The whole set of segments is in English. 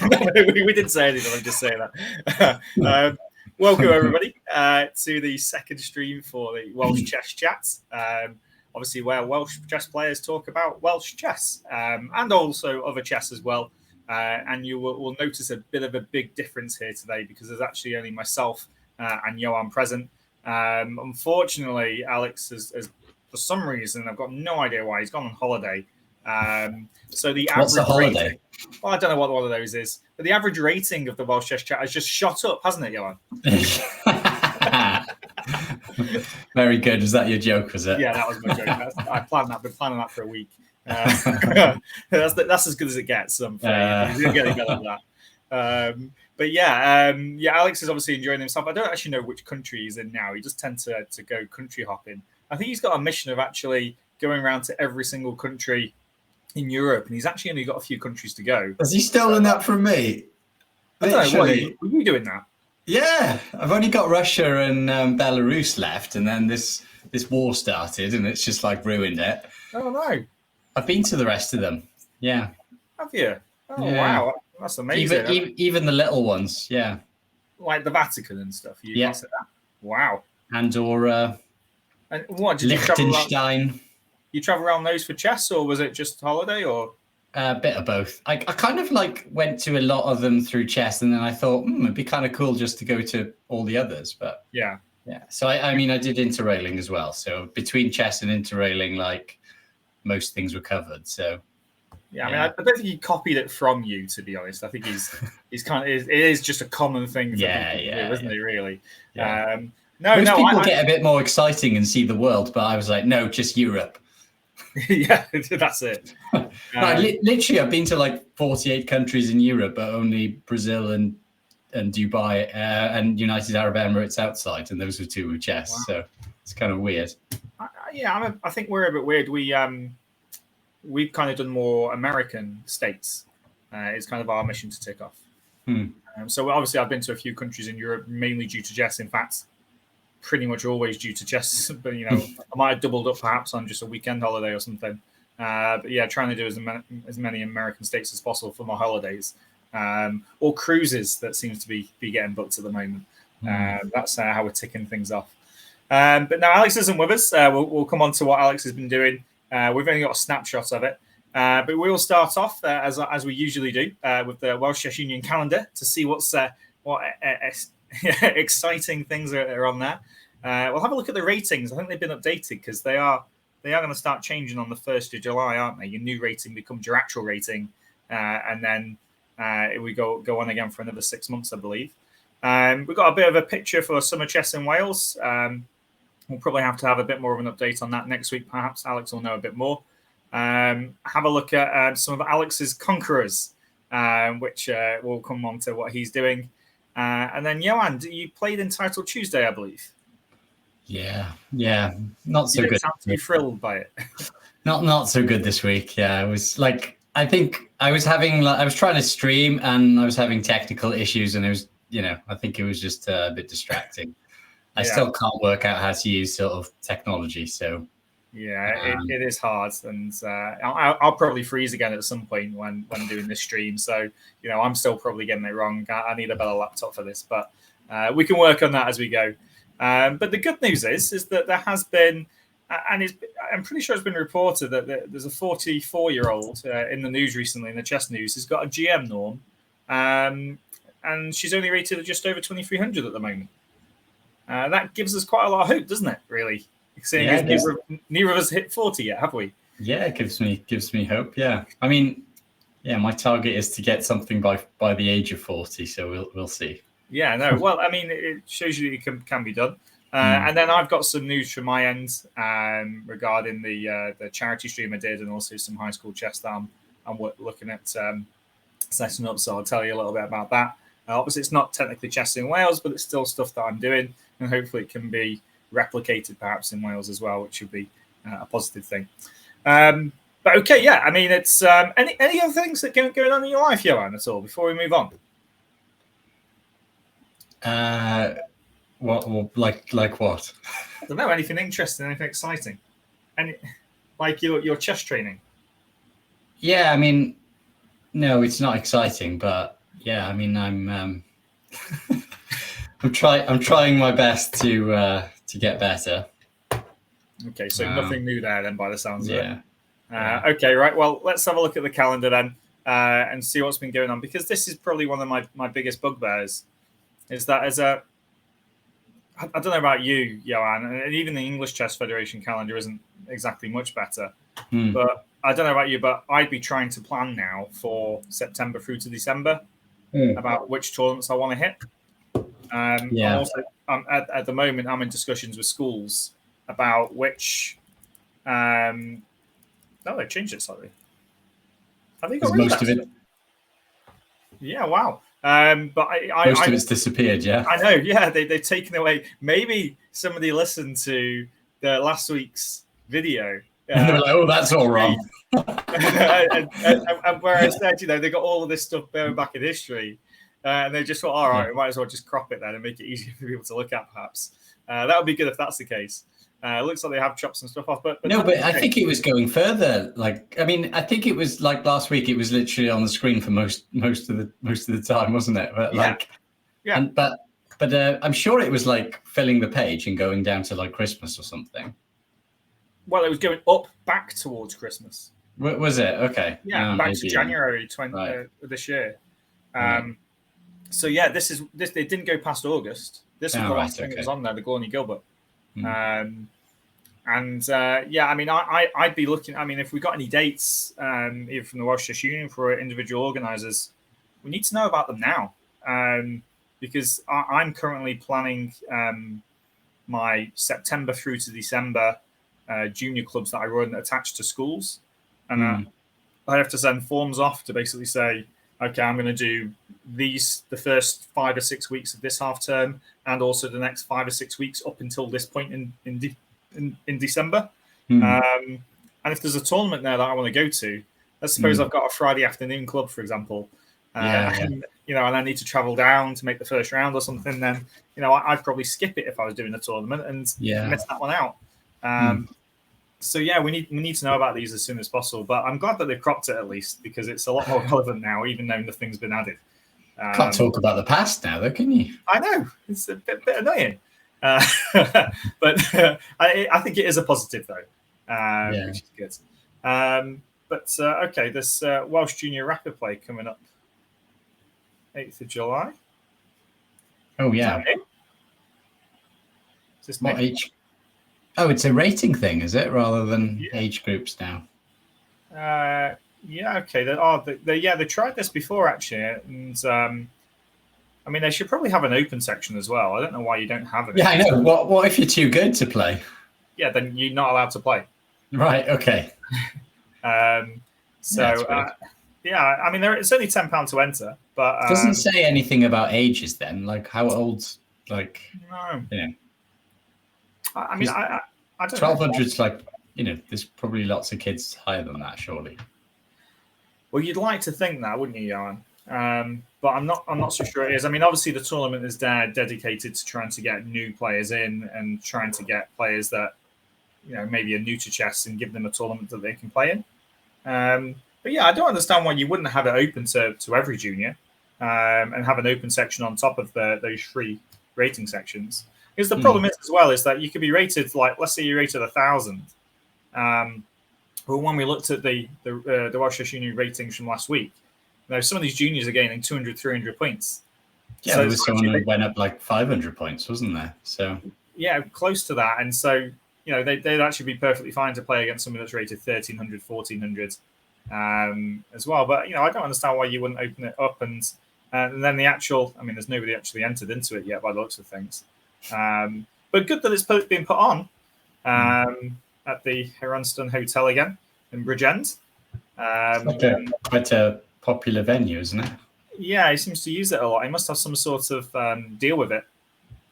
we didn't say anything. I'm just saying that. Welcome everybody to the second stream for the Welsh Chess Chats. Obviously, where Welsh chess players talk about Welsh chess and also other chess as well. And you will notice a bit of a big difference here today because there's actually only myself and Johan present. Unfortunately, Alex has, for some reason, I've got no idea why, he's gone on holiday. So the What's a holiday? Rating, well, I don't know what one of those is, but the average rating of the Welsh Chess Chat has just shot up, hasn't it, Johan? Very good. Was that your joke? Was it? Yeah, that was my joke. I planned that. I've been planning that for a week. That's as good as it gets. I'm afraid. You're getting better than that. But yeah, Alex is obviously enjoying himself. I don't actually know which country he's in now. He just tends to go country hopping. I think he's got a mission of actually going around to every single country in Europe, and he's actually only got a few countries to go. Has he stolen that from me? I don't know. Were you doing that? Yeah, I've only got Russia and Belarus left, and then this war started, and it's just like ruined it. Oh no! I've been to the rest of them. Yeah. Have you? Oh yeah. Wow, that's amazing. Even the little ones, yeah. Like the Vatican and stuff. Yeah. Wow. Andorra. And what did Liechtenstein? You travel around those for chess, or was it just holiday, or? A bit of both. I kind of went to a lot of them through chess, and then I thought it'd be kind of cool just to go to all the others. But yeah. So I did interrailing as well. So between chess and interrailing, most things were covered. So yeah, I don't think he copied it from you, to be honest. I think he's kind of it is just a common thing for people to do, isn't it? Really. Yeah. Most people get a bit more exciting and see the world, but I was like, no, just Europe. Yeah, that's it. Literally, I've been to 48 countries in Europe, but only Brazil and Dubai and United Arab Emirates outside, and those were two with chess. Wow. So it's kind of weird. I think we're a bit weird. We've kind of done more American states. It's kind of our mission to tick off. So obviously, I've been to a few countries in Europe, mainly due to chess. In fact, pretty much always due to chess, but I might have doubled up perhaps on just a weekend holiday or something. But yeah, trying to do as many American states as possible for my holidays, or cruises that seems to be getting booked at the moment. That's how we're ticking things off. But now Alex isn't with us. We'll come on to what Alex has been doing. We've only got a snapshot of it, but we will start off as we usually do with the Welsh Chess Union calendar to see what exciting things are on there. We'll have a look at the ratings. I think they've been updated because they are going to start changing on the 1st of July, aren't they? Your new rating becomes your actual rating, and then we go on again for another 6 months, I believe. We've got a bit of a picture for summer chess in Wales. We'll probably have to have a bit more of an update on that next week. Perhaps Alex will know a bit more. Have a look at some of Alex's conquerors, which will come on to what he's doing. And then, Johan, you played in Title Tuesday, I believe. Yeah, not so good. You sound too thrilled by it. Not so good this week. Yeah, it was I think I was trying to stream and I was having technical issues, and it was, I think it was just a bit distracting. I still can't work out how to use sort of technology, so. Yeah, it is hard, and I'll probably freeze again at some point when doing this stream. So I'm still probably getting it wrong. I need a better laptop for this, but we can work on that as we go. But the good news is that there has been, and I'm pretty sure it's been reported that there's a 44-year-old in the news recently, in the chess news, who's got a GM norm, and she's only rated at just over 2,300 at the moment. That gives us quite a lot of hope, doesn't it? Really. Seeing as neither of us hit 40 yet, have we? Yeah, it gives me hope. Yeah, my target is to get something by the age of 40, so we'll see. Yeah, no. Well, it shows you that it can be done. And then I've got some news from my end regarding the charity stream I did, and also some high school chess that I'm looking at setting up. So I'll tell you a little bit about that. Obviously, it's not technically chess in Wales, but it's still stuff that I'm doing, and hopefully it can be replicated perhaps in Wales as well, which would be a positive thing. But okay, yeah, it's any other things that going on in your life, Johan, at all before we move on? What like what? I don't know, anything interesting, anything exciting, like your chess training. Yeah, no, it's not exciting, but Yeah, I mean, I'm I'm trying my best to get better. Okay, so nothing new there then, by the sounds of it. Yeah. Okay, right. Well, let's have a look at the calendar then and see what's been going on, because this is probably one of my biggest bugbears. Is that I don't know about you, Johan, and even the English Chess Federation calendar isn't exactly much better. But I don't know about you, but I'd be trying to plan now for September through to December about which tournaments I want to hit. I'm also, at the moment, I'm in discussions with schools about which. No, they changed it slightly. Have they got rid most of it? Yeah, wow. But most of it's disappeared. Yeah, I know. Yeah, they've taken away. Maybe somebody listened to the last week's video. And they were like, "Oh, that's all wrong." and where I said, they got all of this stuff going back in history, and they just thought, all right, we might as well just crop it then and make it easier for people to look at, perhaps. That would be good if that's the case. It looks like they have chopped some stuff off, but no, but I think it was going further. Like, I mean, I think it was like last week. It was literally on the screen for most of the time, wasn't it? But but I'm sure it was like filling the page and going down to like Christmas or something. Well, it was going up back towards Christmas. Was it? Okay. Yeah, back to January 20 this year. So yeah, this. It didn't go past August. This was the last thing that was on there, the Gorney Gilbert. Yeah, I mean, I'd be looking. I mean, if we got any dates, either from the Welsh Chess Union for individual organisers, we need to know about them now, because I'm currently planning my September through to December junior clubs that I run attached to schools, and I have to send forms off to basically say, okay, I'm going to do the first 5 or 6 weeks of this half term, and also the next 5 or 6 weeks up until this point in December. And if there's a tournament there that I want to go to, let's suppose I've got a Friday afternoon club, for example, and I need to travel down to make the first round or something, then I'd probably skip it if I was doing a tournament and miss that one out. So yeah, we need to know about these as soon as possible. But I'm glad that they've cropped it at least, because it's a lot more relevant now, even though nothing's been added. Can't talk about the past now, though, can you? I know, it's a bit annoying, but I think it is a positive though, which is good. But okay, this Welsh Junior Rapid Play coming up 8th of July. Oh yeah. Is this what age? Oh, it's a rating thing, is it, rather than age groups now? Yeah, okay. They tried this before, actually, and I mean, they should probably have an open section as well. I don't know why you don't have it. Yeah, I know. What if you're too good to play? Yeah, then you're not allowed to play. Right. Okay. I mean, it's only £10 to enter, but it doesn't say anything about ages. Then, like how old? Like no. You know. I mean, I don't 1200's like, there's probably lots of kids higher than that, surely. Well, you'd like to think that, wouldn't you, Johan? But I'm not so sure it is. I mean, obviously the tournament is dedicated to trying to get new players in and trying to get players that, maybe are new to chess and give them a tournament that they can play in. But yeah, I don't understand why you wouldn't have it open to every junior and have an open section on top of those 3 rating sections. Because the problem is as well is that you could be rated, like, let's say you're rated 1,000. Well, when we looked at the Welsh Chess Union ratings from last week, some of these juniors are gaining 200, 300 points. Yeah, so there was someone who went up like 500 points, wasn't there? So yeah, close to that. And so, they'd actually be perfectly fine to play against someone that's rated 1,300, 1,400 as well. But, I don't understand why you wouldn't open it up. And then there's nobody actually entered into it yet by the looks of things. But good that it's been put on at the Heronston Hotel again in Bridgend. It's quite a popular venue, isn't it? Yeah, he seems to use it a lot. He must have some sort of deal with it,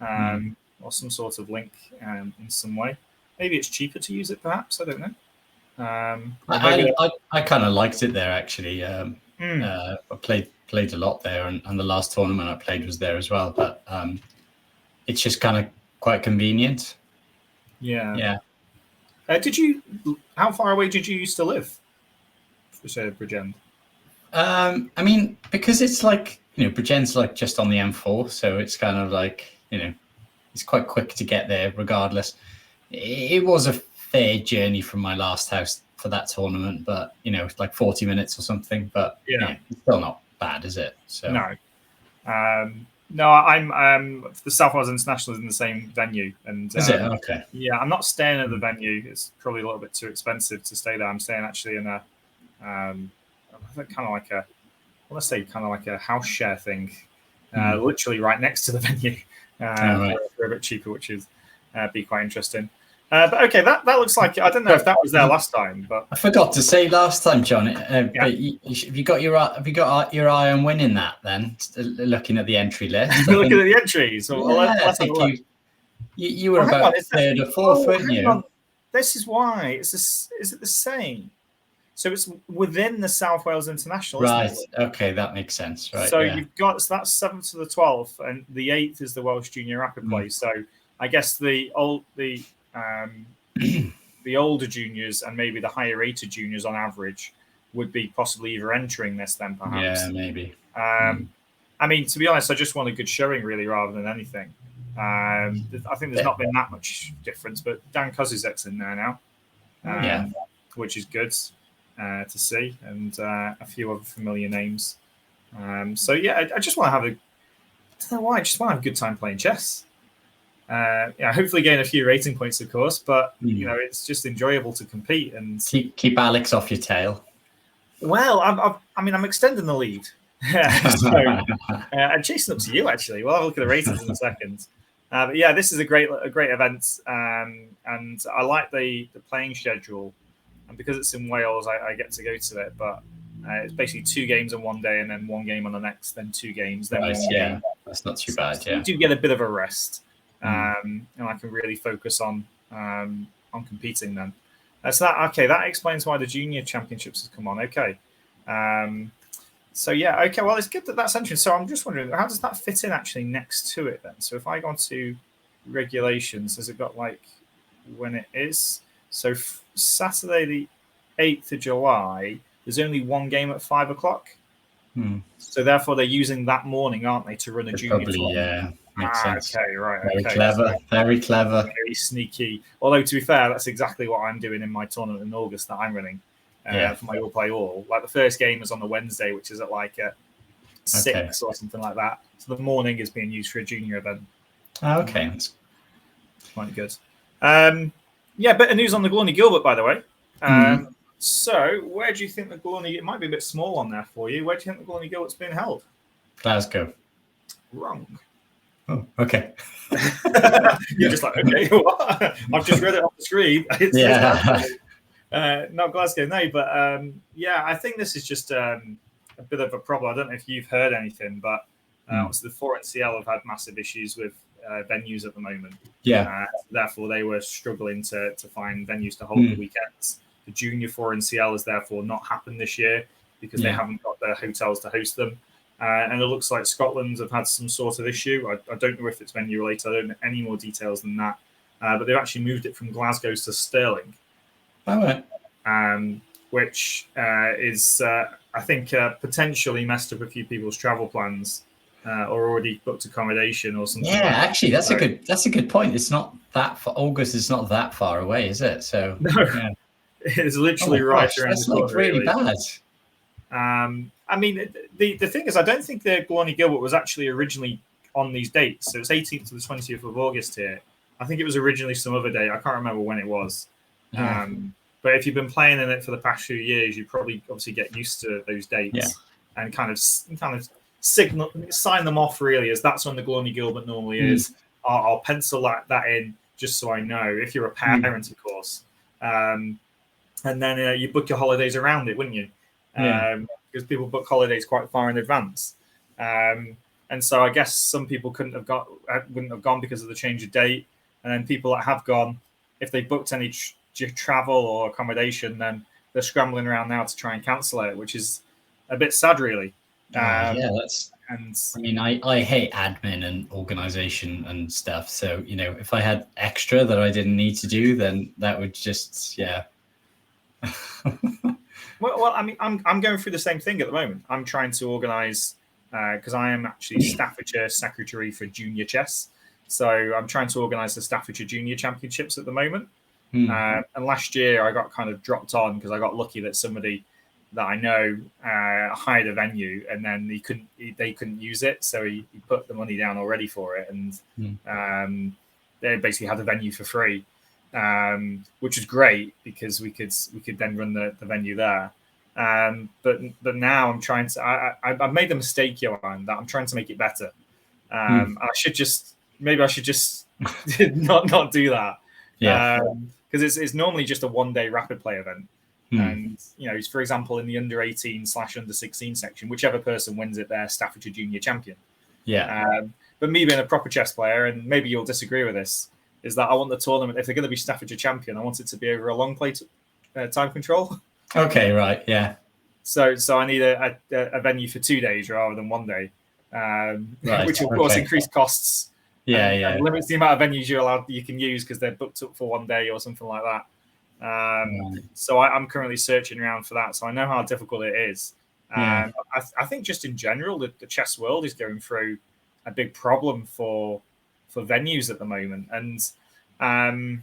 or some sort of link in some way. Maybe it's cheaper to use it, perhaps. I don't know. I kind of liked it there, actually. I played a lot there, and the last tournament I played was there as well. But it's just kind of quite convenient. Yeah. How far away did you used to live? For say Bridgend. I mean, because it's like Bridgen's like just on the M4, so it's kind of like, it's quite quick to get there regardless. It was a fair journey from my last house for that tournament, but it's like 40 minutes or something, but it's still not bad, is it? So no, I'm the South Wales International is in the same venue, and is it? Okay. Yeah, I'm not staying at the venue. It's probably a little bit too expensive to stay there. I'm staying actually in a kind of like a, I want to say kind of like a house share thing, literally right next to the venue, for a bit cheaper, which is be quite interesting. But okay, that looks like, I don't know if that was there last time, but I forgot to say last time, John. But have you got your eye on winning that then? Looking at the entry list, looking at the entries. I think you were about third or fourth, weren't you? This is why. Is it the same? So it's within the South Wales International, right? Isn't it? Okay, that makes sense. Right. So you've got, so that's 7th to the 12th, and the 8th is the Welsh Junior Rapid Play. So I guess the older juniors and maybe the higher rated juniors on average would be possibly either entering this then, perhaps. Yeah, maybe. I mean, to be honest, I just want a good showing really rather than anything. I think there's not been that much difference, but Dan Kozuzek's in there now, which is good to see, and a few other familiar names. So yeah, I just want to have I don't know why, I just want to have a good time playing chess. Hopefully gain a few rating points, of course, but it's just enjoyable to compete and keep Alex off your tail. Well, I'm extending the lead, so I'm chasing up to you. Actually, we'll have a look at the ratings in a second. But yeah, this is a great event, and I like the playing schedule, and because it's in Wales, I get to go to it. But it's basically 2 games on one day, and then 1 game on the next, then 2 games, then 1 game. That's not too bad. So you do get a bit of a rest. And I can really focus on competing then. That explains why the junior championships has come on. Okay. So yeah, okay. Well, it's good that that's entering. So I'm just wondering, how does that fit in actually next to it then? So if I go on to regulations, has it got like when it is? So Saturday the 8th of July, there's only 1 game at 5 o'clock. So therefore they're using that morning, aren't they, to run a junior tournament? Yeah. Makes sense. Okay, right. Very clever. Very clever. Very sneaky. Although, to be fair, that's exactly what I'm doing in my tournament in August that I'm running for my All Play All. Like the first game is on the Wednesday, which is at like 6 or something like that. So the morning is being used for a junior event. Okay. That's quite good. Bit of news on the Glawny Gilbert, by the way. So, where do you think the Glawny... It might be a bit small on there for you. Where do you think the Glawny Gilbert's being held? Glasgow. Wrong. Oh, okay. You're just like, okay, what? I've just read it on the screen. Not Glasgow, no, but I think this is just a bit of a problem. I don't know if you've heard anything, but the 4NCL have had massive issues with venues at the moment. Therefore, they were struggling to find venues to hold the weekends. The Junior 4NCL has therefore not happened this year because they haven't got the hotels to host them. And it looks like Scotland have had some sort of issue. I don't know if it's venue related. I don't know any more details than that. But they've actually moved it from Glasgow to Stirling. All right. Which is, I think, potentially messed up a few people's travel plans or already booked accommodation or something. Yeah, actually, that's a good point. It's not that far. August is not that far away, is it? So no, it's literally right around the corner. That's really bad. I mean, the thing is, I don't think the Glawny Gilbert was actually originally on these dates. So it's 18th to the 20th of August here. I think it was originally some other day. I can't remember when it was. But if you've been playing in it for the past few years, you probably obviously get used to those dates and kind of sign them off really, as that's when the Glawny Gilbert normally is. I'll pencil that in just so I know, if you're a parent, of course. And then you book your holidays around it, wouldn't you? Because people book holidays quite far in advance. And so I guess some people wouldn't have gone because of the change of date. And then people that have gone, if they booked any travel or accommodation, then they're scrambling around now to try and cancel it, which is a bit sad, really. That's. And I mean, I hate admin and organization and stuff. So if I had extra that I didn't need to do, then that would just Well, I mean, I'm going through the same thing at the moment. I'm trying to organise because I am actually Staffordshire secretary for junior chess. So I'm trying to organise the Staffordshire Junior Championships at the moment. And last year I got kind of dropped on because I got lucky that somebody that I know hired a venue, and then they couldn't use it, so he put the money down already for it, and they basically had the venue for free, which was great because we could then run the venue there. But now I'm trying to. I've made the mistake, Johan, that I'm trying to make it better. I should just not do that. Yeah. Because it's normally just a 1-day rapid play event. And, for example, in the under 18/under 16 section, whichever person wins it, they're Staffordshire Junior Champion. Yeah. But me being a proper chess player, and maybe you'll disagree with this, is that I want the tournament, if they're going to be Staffordshire Champion, I want it to be over a long play time control. Okay, right, yeah. So I need a venue for 2 days rather than 1 day, right. which of course increased costs. And limits the amount of venues you can use because they're booked up for 1 day or something like that. So I'm currently searching around for that. So I know how difficult it is. I think just in general, the chess world is going through a big problem for venues at the moment. And I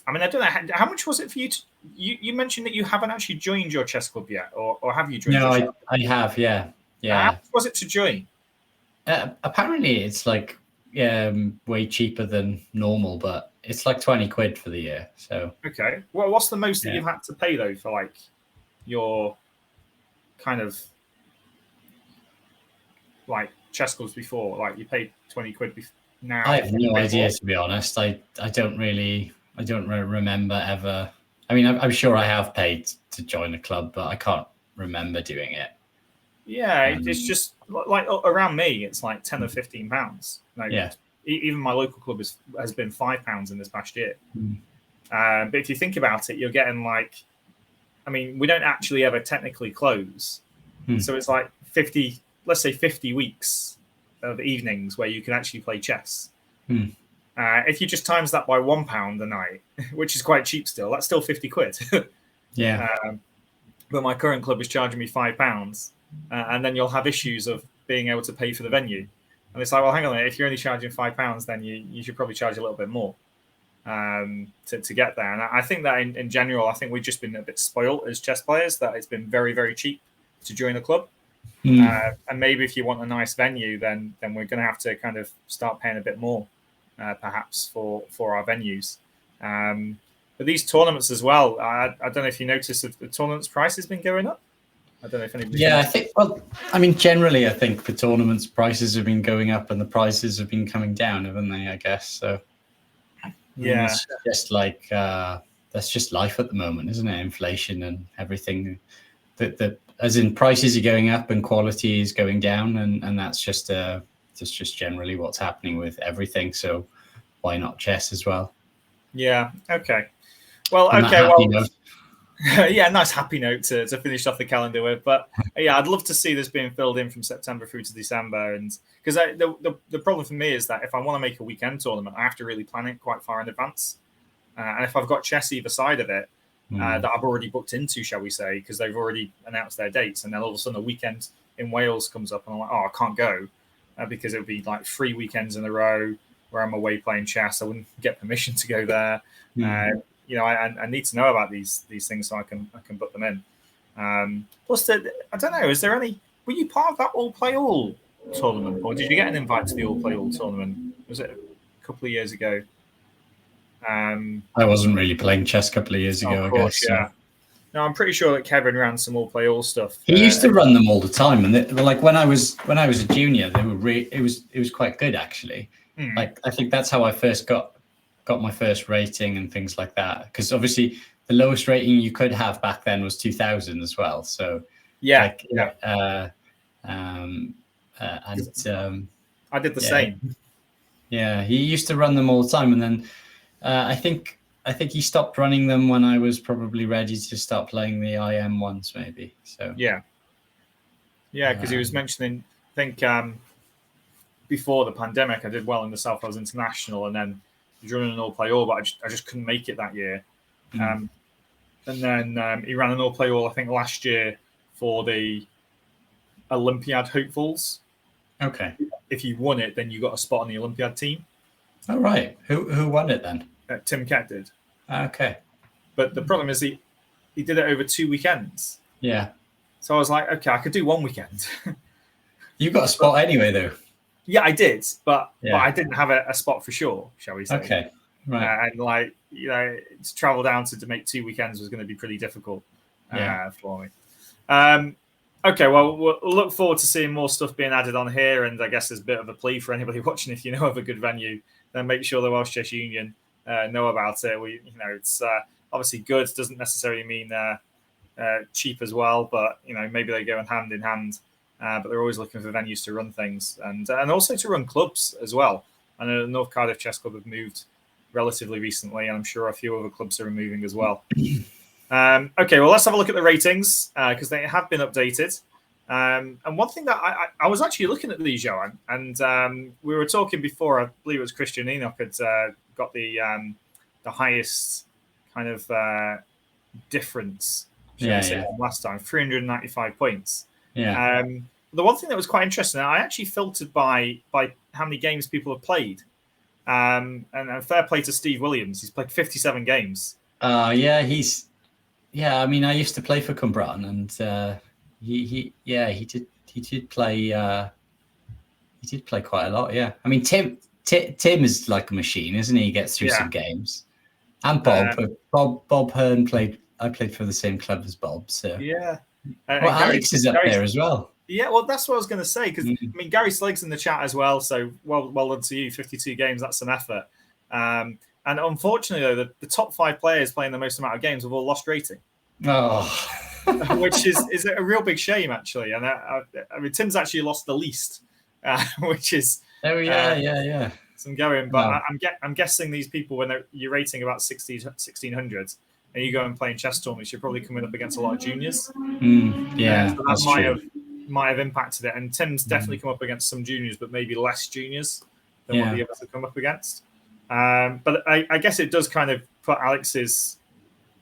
don't know, how much was it for you you mentioned that you haven't actually joined your chess club yet, or have you joined? No, I have, yeah. How much was it to join? Apparently it's like way cheaper than normal, but it's like 20 quid for the year. So okay, well, what's the most that you've had to pay though for like your kind of like chess clubs before? Like you paid 20 quid now? I have no idea, to be honest. I don't really remember ever. I mean, I'm sure I have paid to join a club, but I can't remember doing it. Yeah, it's just like around me, it's like £10 or £15. Like, even my local club has been £5 in this past year. But if you think about it, you're getting like, I mean, we don't actually ever technically close, so it's like 50, let's say 50 weeks of evenings where you can actually play chess. If you just times that by £1 a night, which is quite cheap still, that's still 50 quid. But my current club is charging me £5. And then you'll have issues of being able to pay for the venue. And it's like, well, hang on a minute, if you're only charging £5, then you should probably charge a little bit more to get there. And I think that in general, I think we've just been a bit spoiled as chess players, that it's been very, very cheap to join a club. And maybe if you want a nice venue, then we're going to have to kind of start paying a bit more, perhaps, for our venues. But these tournaments as well, I don't know if you noticed that the tournaments price has been going up. I don't know if anybody. Yeah, I think. Well, I mean, generally, I think for tournaments, prices have been going up, and the prices have been coming down, haven't they? I guess so. Yeah, it's just like that's just life at the moment, isn't it? Inflation and everything. That as in prices are going up and quality is going down, and that's just generally what's happening with everything. So why not chess as well? Yeah. Okay. Well. Okay. Well. Yeah, nice happy note to finish off the calendar with. But yeah, I'd love to see this being filled in from September through to December. And because the problem for me is that if I want to make a weekend tournament, I have to really plan it quite far in advance. And if I've got chess either side of it that I've already booked into, shall we say, because they've already announced their dates, and then all of a sudden a weekend in Wales comes up, and I'm like, oh, I can't go because it would be like 3 weekends in a row where I'm away playing chess. I wouldn't get permission to go there. I need to know about these things so I can put them in. Plus, I don't know. Is there any? Were you part of that All Play All tournament, or did you get an invite to the All Play All tournament? Was it a couple of years ago? I wasn't really playing chess a couple of years ago. Of course, I guess. Yeah. No, I'm pretty sure that Kevin ran some All Play All stuff. He used to run them all the time, and like when I was a junior, they were it was quite good actually. Like I think that's how I first got my first rating and things like that, because obviously the lowest rating you could have back then was 2000 as well. So I did the same. Yeah, he used to run them all the time, and then I think he stopped running them when I was probably ready to start playing the IM ones, maybe. So because he was mentioning, I think before the pandemic, I did well in the South Wales International, and then running an All Play All, but I just couldn't make it that year. And then he ran an All Play All, I think, last year for the Olympiad hopefuls. Okay. If you won it, then you got a spot on the Olympiad team. Oh, right. Who won it then? Tim Kett did. Okay. But the problem is he did it over 2 weekends. Yeah. So I was like, okay, I could do 1 weekend. You got a spot anyway, though. Yeah, I did, but I didn't have a spot for sure, shall we say? Okay. Right. And to travel down to make 2 weekends was going to be pretty difficult for me. Okay, well, we'll look forward to seeing more stuff being added on here. And I guess there's a bit of a plea for anybody watching. If you know of a good venue, then make sure the Welsh Chess Union know about it. It's obviously good. Doesn't necessarily mean cheap as well, but maybe they go hand in hand. But they're always looking for venues to run things and also to run clubs as well. I know the North Cardiff Chess Club have moved relatively recently, and I'm sure a few other clubs are moving as well. Okay, well, let's have a look at the ratings because they have been updated. And one thing that I was actually looking at these, Johan, and we were talking before. I believe it was Christian Enoch had got the highest kind of difference. Last time, 395 points. Yeah. The one thing that was quite interesting, I actually filtered by how many games people have played. And fair play to Steve Williams. He's played 57 games. I mean, I used to play for Cumbrawn, and he did play quite a lot. Yeah, I mean, Tim is like a machine, isn't he? He gets through some games. And Bob Hearn played. I played for the same club as Bob. So Alex is up there as well. Yeah, well, that's what I was going to say, because I mean, Gary Sleg's in the chat as well. So well done to you. 52 games, that's some effort. And unfortunately, though, the top 5 players playing the most amount of games have all lost rating. Oh, which is a real big shame, actually. And I mean, Tim's actually lost the least, which is some going. But I'm guessing these people, when you're rating about 1600, and you go and play in chess tournaments, you're probably coming up against a lot of juniors. So that might have impacted it. And Tim's definitely come up against some juniors, but maybe less juniors than what the others have come up against. But I guess it does kind of put Alex's.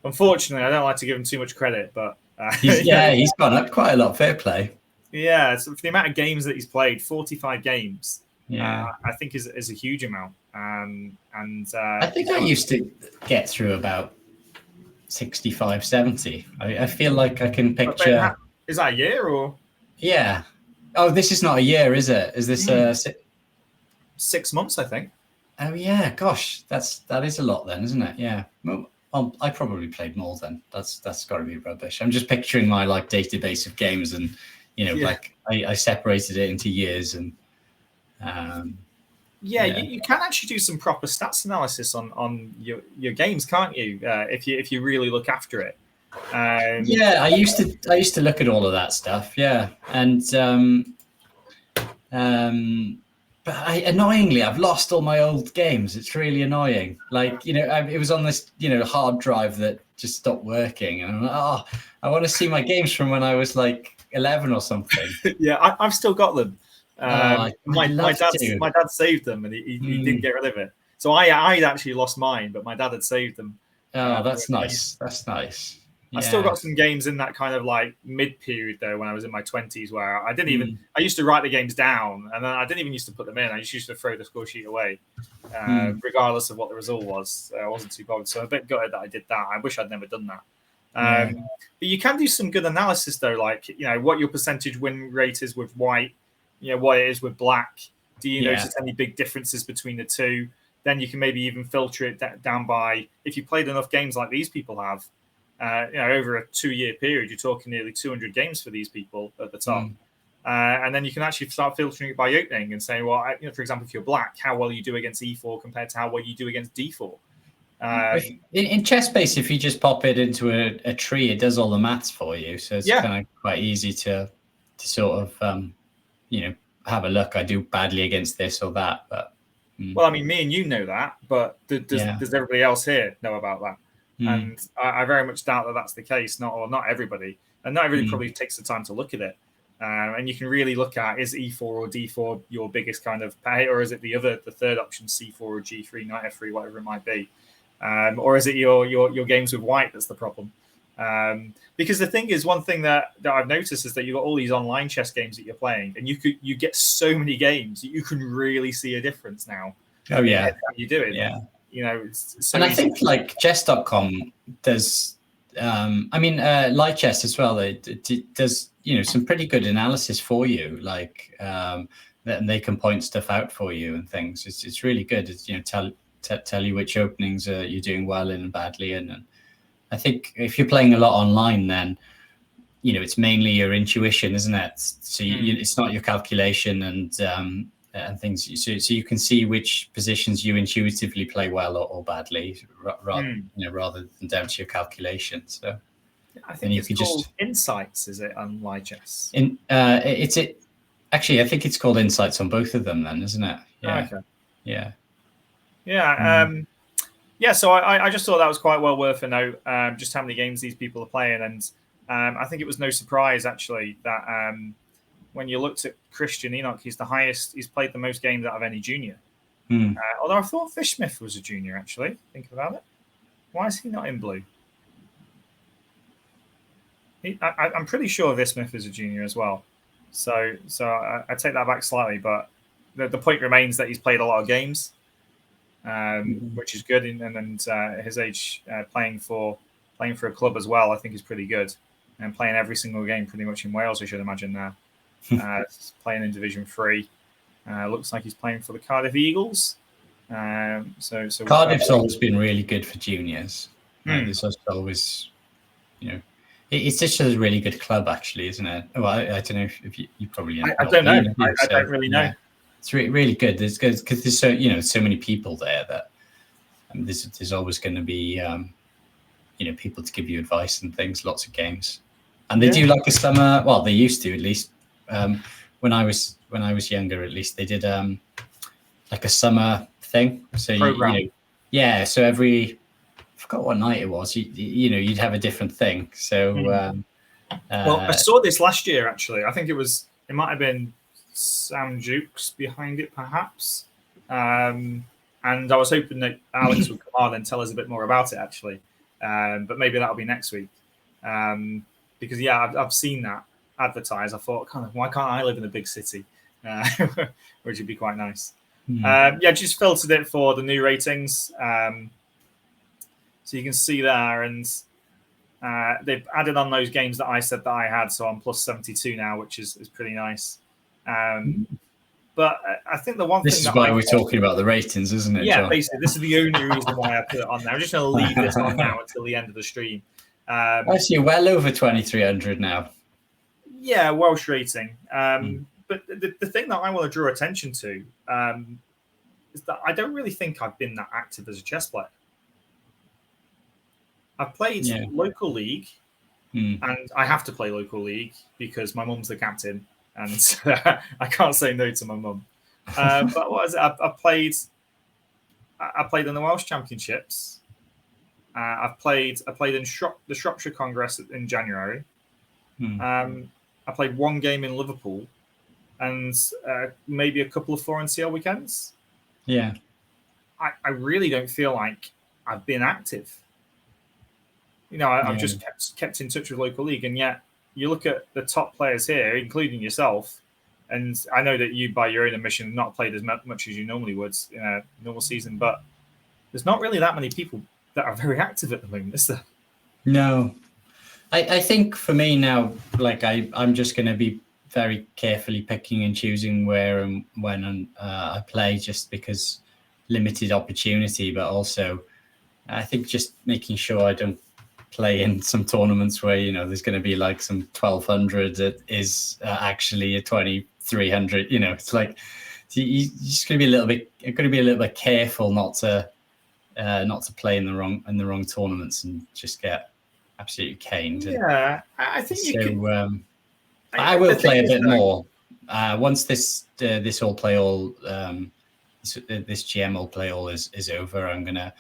Unfortunately, I don't like to give him too much credit, but he's gone up quite a lot. Fair play. Yeah, so for the amount of games that he's played, 45 games. Yeah, I think is a huge amount. And I think I used to get through about 65, 70. I feel like I can picture. Is that a year or? Yeah. Oh, this is not a year, is it? Is this 6 months? I think. Oh yeah, gosh, that is a lot then, isn't it? Yeah. Well, I probably played more then. That's got to be rubbish. I'm just picturing my database of games, and I separated it into years, and you can actually do some proper stats analysis on your games, can't you? If you really look after it. I used to look at all of that stuff. Yeah, and but annoyingly, I've lost all my old games. It's really annoying. It was on this, hard drive that just stopped working. And I'm like, I want to see my games from when I was 11 or something. Yeah, I've still got them. My dad saved them, and he didn't get rid of it. So I'd actually lost mine, but my dad had saved them. Oh, that's nice. That's nice. I still got some games in that kind of mid period though, when I was in my 20s, where I didn't even. I used to write the games down, and then I didn't even used to put them in. I just used to throw the score sheet away, regardless of what the result was. I wasn't too bothered, so I'm a bit gutted that I did that. I wish I'd never done that. But you can do some good analysis though, what your percentage win rate is with white, what it is with black. Do you notice any big differences between the two? Then you can maybe even filter it down by, if you played enough games like these people have. Over a 2-year period, you're talking nearly 200 games for these people at the top. And then you can actually start filtering it by opening and saying, well, for example, if you're black, how well you do against E4 compared to how well you do against D4. In ChessBase, if you just pop it into a tree, it does all the maths for you. So it's kind of quite easy to sort of, have a look. I do badly against this or that. But well, I mean, me and you know that, but does everybody else here know about that? And I very much doubt that that's the case. Not everybody, and not everybody probably takes the time to look at it. And you can really look at, is E4 or D4 your biggest kind of pay, or is it the third option, C4 or G3, Knight F3, whatever it might be, or is it your games with white that's the problem? Because the thing is, one thing that I've noticed is that you've got all these online chess games that you're playing, and you get so many games that you can really see a difference now. Oh yeah, how you do it. Yeah, it's so and I easy. think like chess.com does. Light Chess as well. It does some pretty good analysis for you, like and they can point stuff out for you and things. It's really good. It's tell you which openings you're doing well in and badly in. And I think if you're playing a lot online, then it's mainly your intuition, isn't it? So it's not your calculation and things. So you can see which positions you intuitively play well or badly, rather than down to your calculation. So I think it's called Insights. Is it on Light Chess? Actually, I think it's called Insights on both of them. Then, isn't it? Yeah. Okay. Yeah. Yeah. Yeah. So I just thought that was quite well worth a note. Just how many games these people are playing, and I think it was no surprise actually that when you looked at Christian Enoch, he's the highest. He's played the most games out of any junior. Although I thought Fishsmith was a junior actually. Thinking about it, why is he not in blue? I'm pretty sure Fishsmith is a junior as well. So I take that back slightly, but the point remains that he's played a lot of games, which is good, and his age playing for a club as well, I think is pretty good, and playing every single game pretty much in Wales, I should imagine now. Playing in Division 3, looks like he's playing for the Cardiff Eagles. So Cardiff's always been really good for juniors. There's always, it's just a really good club, actually, isn't it? Well, I don't know if you probably. I don't know. I don't really know. Yeah. It's really good. It's good because there's so many people there that there's always going to be people to give you advice and things. Lots of games, and they do like a summer. Well, they used to, at least. When I was younger, at least they did like a summer thing. So so every, I forgot what night it was. You'd have a different thing. So well, I saw this last year actually. I think it might have been Sam Jukes behind it, perhaps. And I was hoping that Alex would come on and tell us a bit more about it actually. But maybe that'll be next week. Because I've seen that advertised. I thought, why can't I live in a big city? Which would be quite nice. Just filtered it for the new ratings. So you can see there, and they've added on those games that I said that I had. So I'm plus 72 now, which is pretty nice. But I think the one thing this is why we're talking about the ratings, isn't it? Yeah, John? basically, this is the only reason why I put it on there. I'm just going to leave this on now until the end of the stream. I see, well over 2,300 now. Yeah, Welsh rating. But the thing that I want to draw attention to is that I don't really think I've been that active as a chess player. I've played local league, and I have to play local league because my mum's the captain, and I can't say no to my mum. But what is it? I played in the Welsh Championships. I played in the Shropshire Congress in January. I played one game in Liverpool, and maybe a couple of Florence weekends. Yeah, I really don't feel like I've been active. I've just kept in touch with local league, and yet you look at the top players here, including yourself, and I know that you, by your own admission, have not played as much as you normally would in a normal season, but there's not really that many people that are very active at the moment, is there? No. I think for me now, like I'm just going to be very carefully picking and choosing where and when I play, just because limited opportunity, but also I think just making sure I don't play in some tournaments where there's going to be like some 1,200 that is actually a 2,300. It's like you're just going to be a little bit careful not to play in the wrong tournaments and just get absolutely caned. Yeah, I think you can. I will play a bit more once this all play all this GM all play all is over. I'm gonna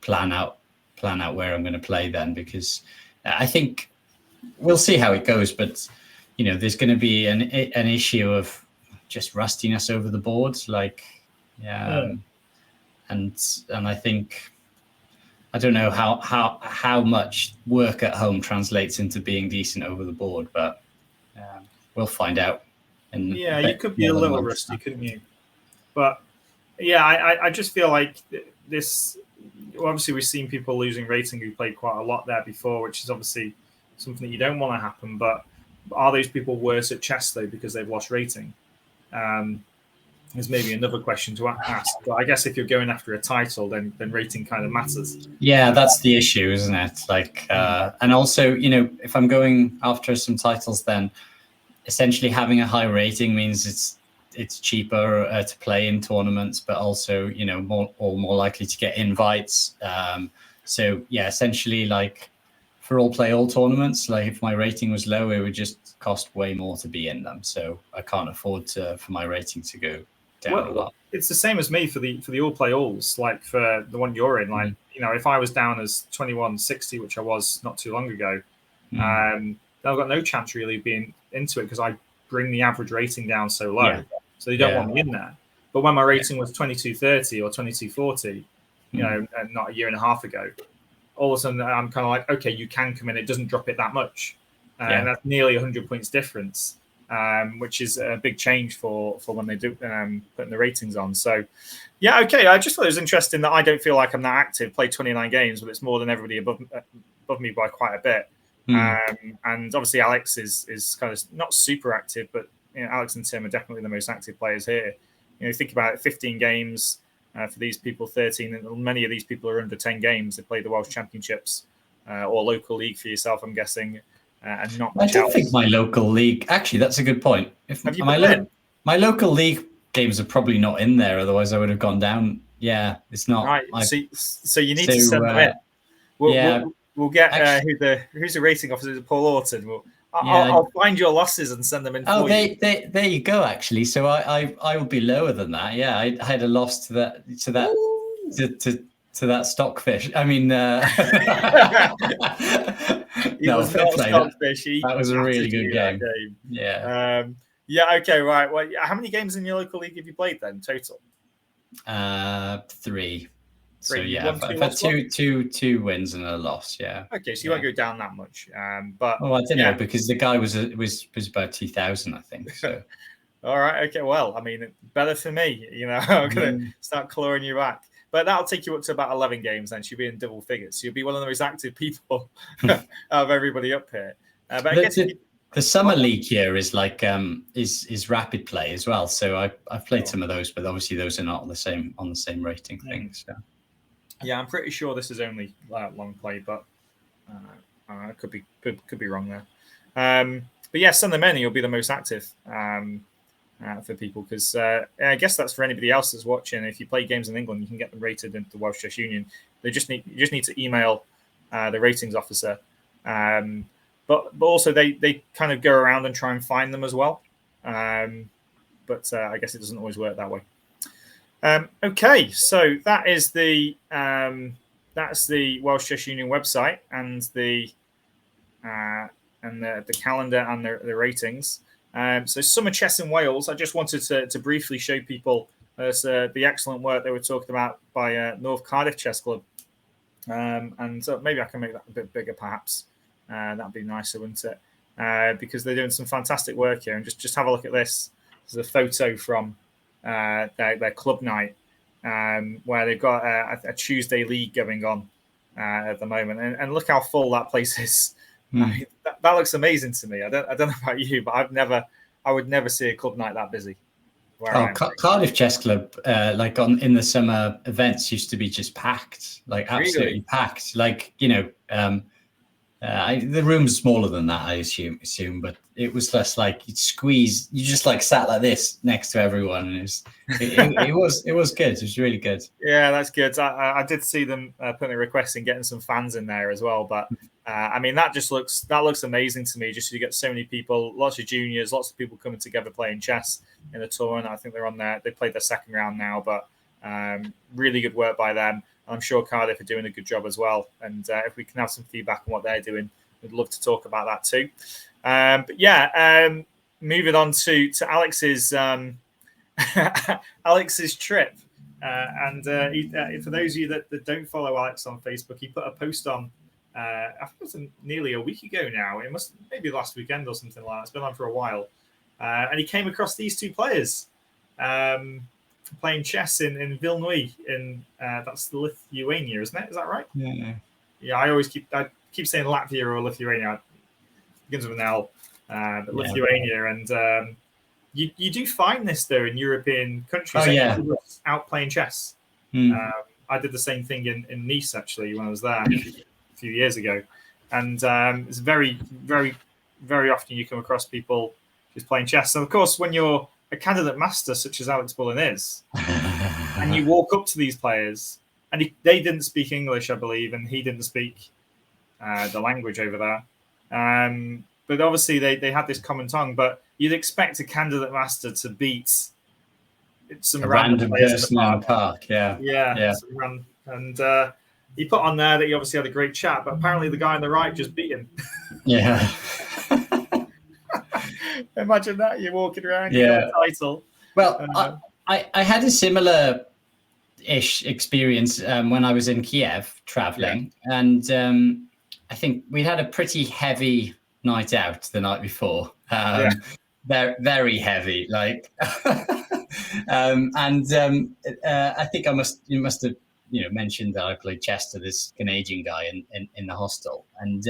plan out where I'm going to play then, because I think we'll see how it goes. But there's going to be an issue of just rustiness over the board, and I think I don't know how much work at home translates into being decent over the board, but we'll find out. Yeah, you could be a little rusty, couldn't you? But yeah, I just feel like this. Obviously, we've seen people losing rating who played quite a lot there before, which is obviously something that you don't want to happen. But are those people worse at chess though because they've lost rating? Is maybe another question to ask. But I guess if you're going after a title, then rating kind of matters. Yeah, that's the issue, isn't it? Like, and also, if I'm going after some titles, then essentially having a high rating means it's cheaper to play in tournaments, but also more likely to get invites. So yeah, essentially, like for all play all tournaments, like if my rating was low, it would just cost way more to be in them. So I can't afford for my rating to go down a lot. It's the same as me for the all play alls. Like for the one you're in, like if I was down as 2160, which I was not too long ago, then I've got no chance really of being into it because I bring the average rating down so low, so they don't want me in there. But when my rating was 2230 or 2240, and not a year and a half ago, all of a sudden I'm kind of like, okay, you can come in. It doesn't drop it that much, and that's nearly 100 points difference. Which is a big change for when they do putting the ratings on. So, yeah, okay. I just thought it was interesting that I don't feel like I'm that active. Played 29 games, but it's more than everybody above me by quite a bit. And obviously, Alex is kind of not super active, but Alex and Tim are definitely the most active players here. Think about it: 15 games for these people, 13, and many of these people are under 10 games. They play the Welsh Championships or local league for yourself, I'm guessing. And not I don't think my local league. Actually, that's a good point. Have you my local league games are probably not in there. Otherwise, I would have gone down. Yeah, it's not. Right. So you need to send them in. We'll get who's the rating officer, Paul Orton. I'll find your losses and send them in. Oh, there you go. Actually, so I will be lower than that. Yeah, I had a loss to that stockfish. I mean, he was not a stockfish. That was a really good game. Yeah. Okay. Right. Well, how many games in your local league have you played then total? 3. So yeah, I've had two wins and a loss. Yeah. Okay, so you won't go down that much. But I don't know because the guy was about 2,000, I think. So. All right. Okay. Well, I mean, better for me. I'm gonna start clawing you back. But that'll take you up to about 11 games then. You'll be in double figures. So you'll be one of the most active people of everybody up here. But I guess the summer league here is like is rapid play as well. So I've played some of those, but obviously those are not on the same rating thing. So. Yeah, I'm pretty sure this is only long play, but I could be wrong there. But yeah, send them in. You'll be the most active. For people, because I guess that's for anybody else that's watching. If you play games in England, you can get them rated into the Welsh Chess Union. You just need to email the ratings officer, but also they kind of go around and try and find them as well. But I guess it doesn't always work that way. Okay, so that is that's the Welsh Chess Union website and the calendar and the ratings. So Summer Chess in Wales, I just wanted to briefly show people the excellent work they were talking about by North Cardiff Chess Club. And so maybe I can make that a bit bigger, perhaps. That'd be nicer, wouldn't it? Because they're doing some fantastic work here. And just have a look at this. This is a photo from their club night, where they've got a Tuesday league going on at the moment. And look how full that place is. That looks amazing to me. I don't know about you, but I would never see a club night that busy. Cardiff Chess Club, in the summer events, used to be just packed, like absolutely packed. Like the room's smaller than that, I assume, but it was less like you'd squeeze. You just like sat like this next to everyone, and it was good. It was really good. Yeah, that's good. I did see them putting a request in getting some fans in there as well, but. I mean, that looks amazing to me. Just you get so many people, lots of juniors, lots of people coming together playing chess in the tournament. I think they're on there. They played their second round now, but really good work by them. I'm sure Cardiff are doing a good job as well. And if we can have some feedback on what they're doing, we'd love to talk about that too. But yeah, moving on to Alex's Alex's trip For those of you that don't follow Alex on Facebook, he put a post on. I think it was nearly a week ago now. It must maybe last weekend or something like that. It's been on for a while, and he came across these two players playing chess in Vilnius. That's Lithuania, isn't it? Is that right? Yeah. Yeah, I keep saying Latvia or Lithuania. It begins with an L, but Lithuania, and you do find this though in European countries. Oh, yeah. Out playing chess. I did the same thing in Nice actually when I was there a few years ago, and it's very, very, very often you come across people just playing chess. And of course, when you're a candidate master such as Alex Bullen is, and you walk up to these players, and they didn't speak English, I believe, and he didn't speak the language over there. But obviously they had this common tongue. But you'd expect a candidate master to beat some random players in the park. Yeah. And he put on there that he obviously had a great chat, but apparently the guy on the right just beat him. Yeah. Imagine that, you're walking around, you got a title. Well, I had a similar-ish experience when I was in Kiev traveling, and I think we had a pretty heavy night out the night before. Very heavy, like. I think you must have mentioned that I played chess to this Canadian guy in the hostel, and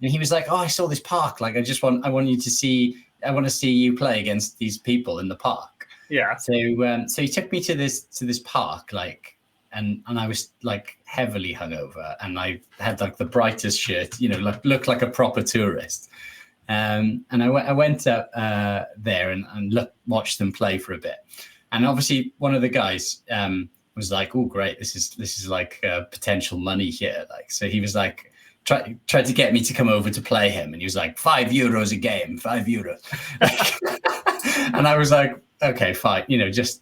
he was like, "Oh, I saw this park. Like, I want to see you play against these people in the park." Yeah. So he took me to this park, like, and I was like heavily hungover, and I had like the brightest shirt, looked like a proper tourist. And I went up there and watched them play for a bit, and obviously one of the guys was like, "Oh, great! This is like potential money here." Like, so he was like, tried to get me to come over to play him, and he was like, €5 a game, €5. And I was like, "Okay, fine, just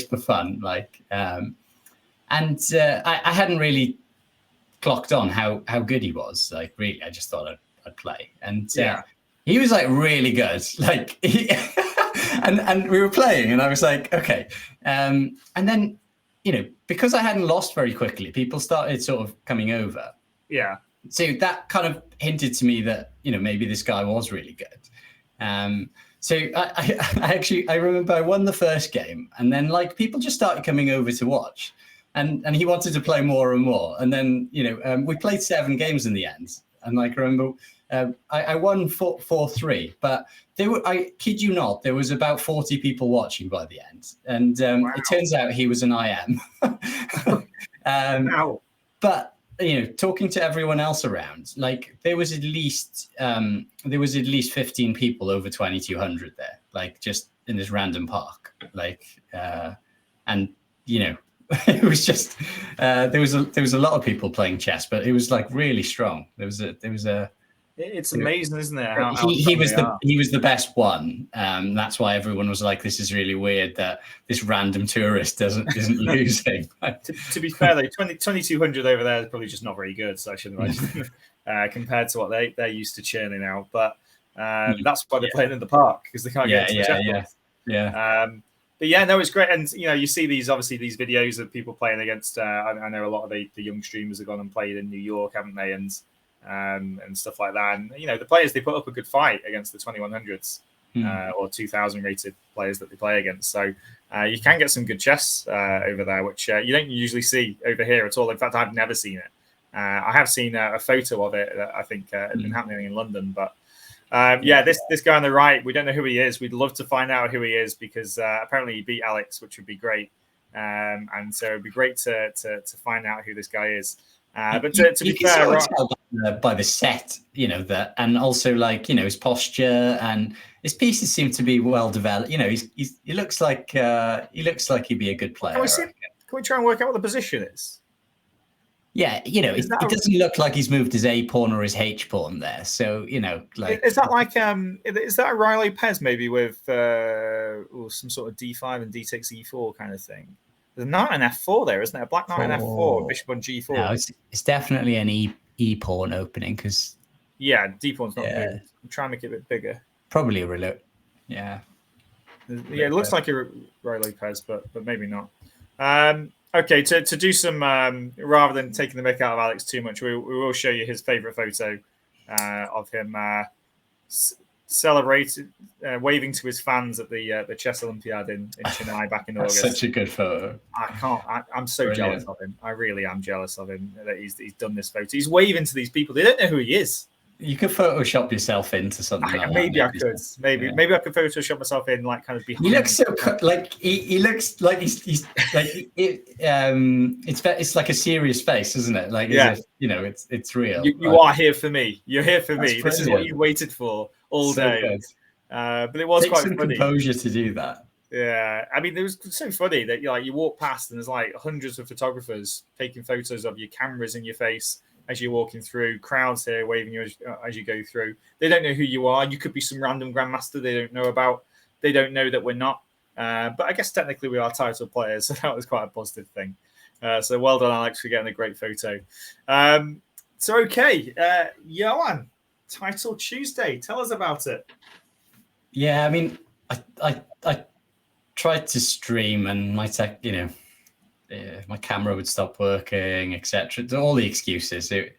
for fun." Like, I hadn't really clocked on how good he was. Like, really, I just thought I'd play, and he was like really good. Like, and we were playing, and I was like, okay, and then because I hadn't lost very quickly, people started sort of coming over. Yeah. So that kind of hinted to me that maybe this guy was really good. So I remember I won the first game, and then like people just started coming over to watch, and he wanted to play more and more, and then we played 7 games in the end. And like, I remember I won 4-3, but I kid you not, there was about 40 people watching by the end. And It turns out he was an IM. Wow. But, talking to everyone else around, like there was at least 15 people over 2,200 there, like just in this random park, like, and it was just there was a lot of people playing chess, but it was like really strong. It's amazing, isn't it? He was the best one. That's why everyone was like, "This is really weird that this random tourist isn't losing." to be fair, though, 2,200 over there is probably just not very good. So I shouldn't imagine compared to what they're used to churning out. But that's why they're playing in the park, because they can't get to the chessboard. But yeah, no, it's great. And, you see these videos of people playing against, I know a lot of the young streamers have gone and played in New York, haven't they? And stuff like that. And, the players, they put up a good fight against the 2100s or 2000 rated players that they play against. So you can get some good chess over there, which you don't usually see over here at all. In fact, I've never seen it. I have seen a photo of it that I think had been happening in London, but this guy on the right, we don't know who he is. We'd love to find out who he is, because apparently he beat Alex, which would be great. And so it'd be great to find out who this guy is. But to be fair, sort of tell by the set, that, and also like his posture and his pieces seem to be well developed. He looks like he'd be a good player. Can we try and work out what the position is? Yeah, it doesn't look like he's moved his A pawn or his H pawn there. So, like, is that like is that a Riley Pez maybe with or some sort of D5 and D takes E4 kind of thing? There's a knight on F4 there, isn't there? A black knight on F4, bishop on G4. No, it's definitely an E pawn opening, because D pawn's not moved. I'm trying to make it a bit bigger. Probably a reload. Yeah. Yeah, it looks like a Riley Pez, but maybe not. Okay, to do some rather than taking the mick out of Alex too much, we will show you his favourite photo of him celebrating, waving to his fans at the chess Olympiad in Chennai back in August. Such a good photo. I'm so jealous of him. I really am jealous of him that he's done this photo. He's waving to these people. They don't know who he is. You could Photoshop yourself into something like maybe that. I could. Maybe I could Photoshop myself in, like, kind of behind. He looks so like he looks like he's like it's like a serious face, isn't it? Like, as if, it's real. You are here for me. You're here for me. This is what you waited for all day. But it was quite funny. Composure to do that. Yeah, I mean, it was so funny that you walk past and there's like hundreds of photographers taking photos of you, cameras in your face as you're walking through, crowds here waving you as you go through. They don't know who you are. You could be some random grandmaster they don't know about. They don't know that we're not. But I guess technically we are title players, so that was quite a positive thing. So well done, Alex, for getting a great photo. Johan, Title Tuesday. Tell us about it. Yeah, I mean, I tried to stream and my tech, my camera would stop working, etc. All the excuses. I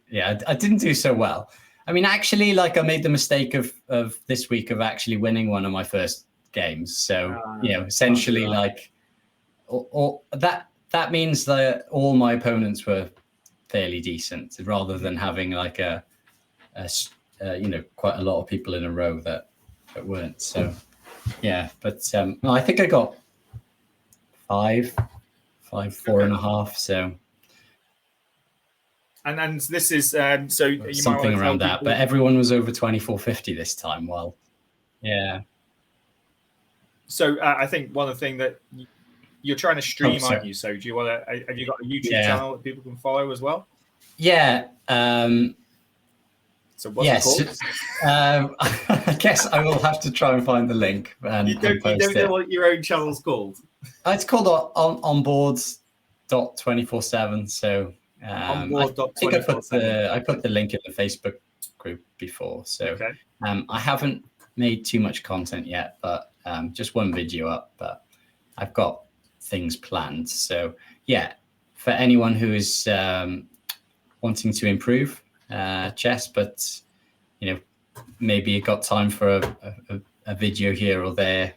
didn't do so well. I mean, actually, like, I made the mistake of this week of actually winning one of my first games. So, essentially, like, that means that all my opponents were fairly decent, rather than having like a quite a lot of people in a row that weren't. So, yeah, but I think I got 4.5. So, and this is so you something around that. But everyone was over 2450 this time. Well, yeah. So I think one of the things that you're trying to stream, aren't you? So do you want to? Have you got a YouTube channel that people can follow as well? Yeah. So what's it called? I guess I will have to try and find the link. And you don't know what your own channel's called? It's called onboards.247. So I think I put the link in the Facebook group before. So I haven't made too much content yet, but just one video up. But I've got things planned. So yeah, for anyone who is wanting to improve chess, but maybe you got time for a video here or there,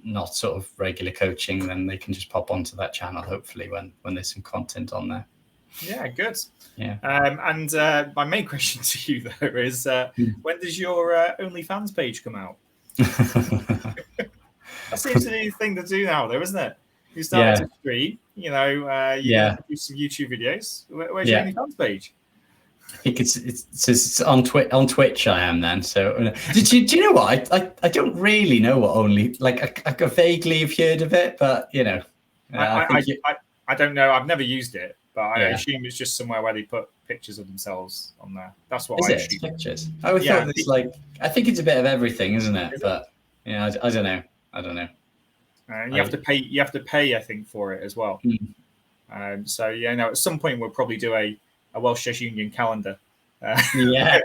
not sort of regular coaching, then they can just pop onto that channel, hopefully, when there's some content on there. Yeah, good. Yeah. And my main question to you, though, is when does your OnlyFans page come out? That seems to be the thing to do now, though, isn't it? You start to stream, you do some YouTube videos. Where's your OnlyFans page? I think it's on Twitch. I am then. So do you know what? I don't really know what I vaguely have heard of it, but I don't know. I've never used it, but I assume it's just somewhere where they put pictures of themselves on there. That's what I assume. Pictures? I would thought it's I think it's a bit of everything, isn't it? But I don't know. You have to pay. You have to pay, I think, for it as well. So at some point we'll probably do a Welsh Chess Union calendar. Where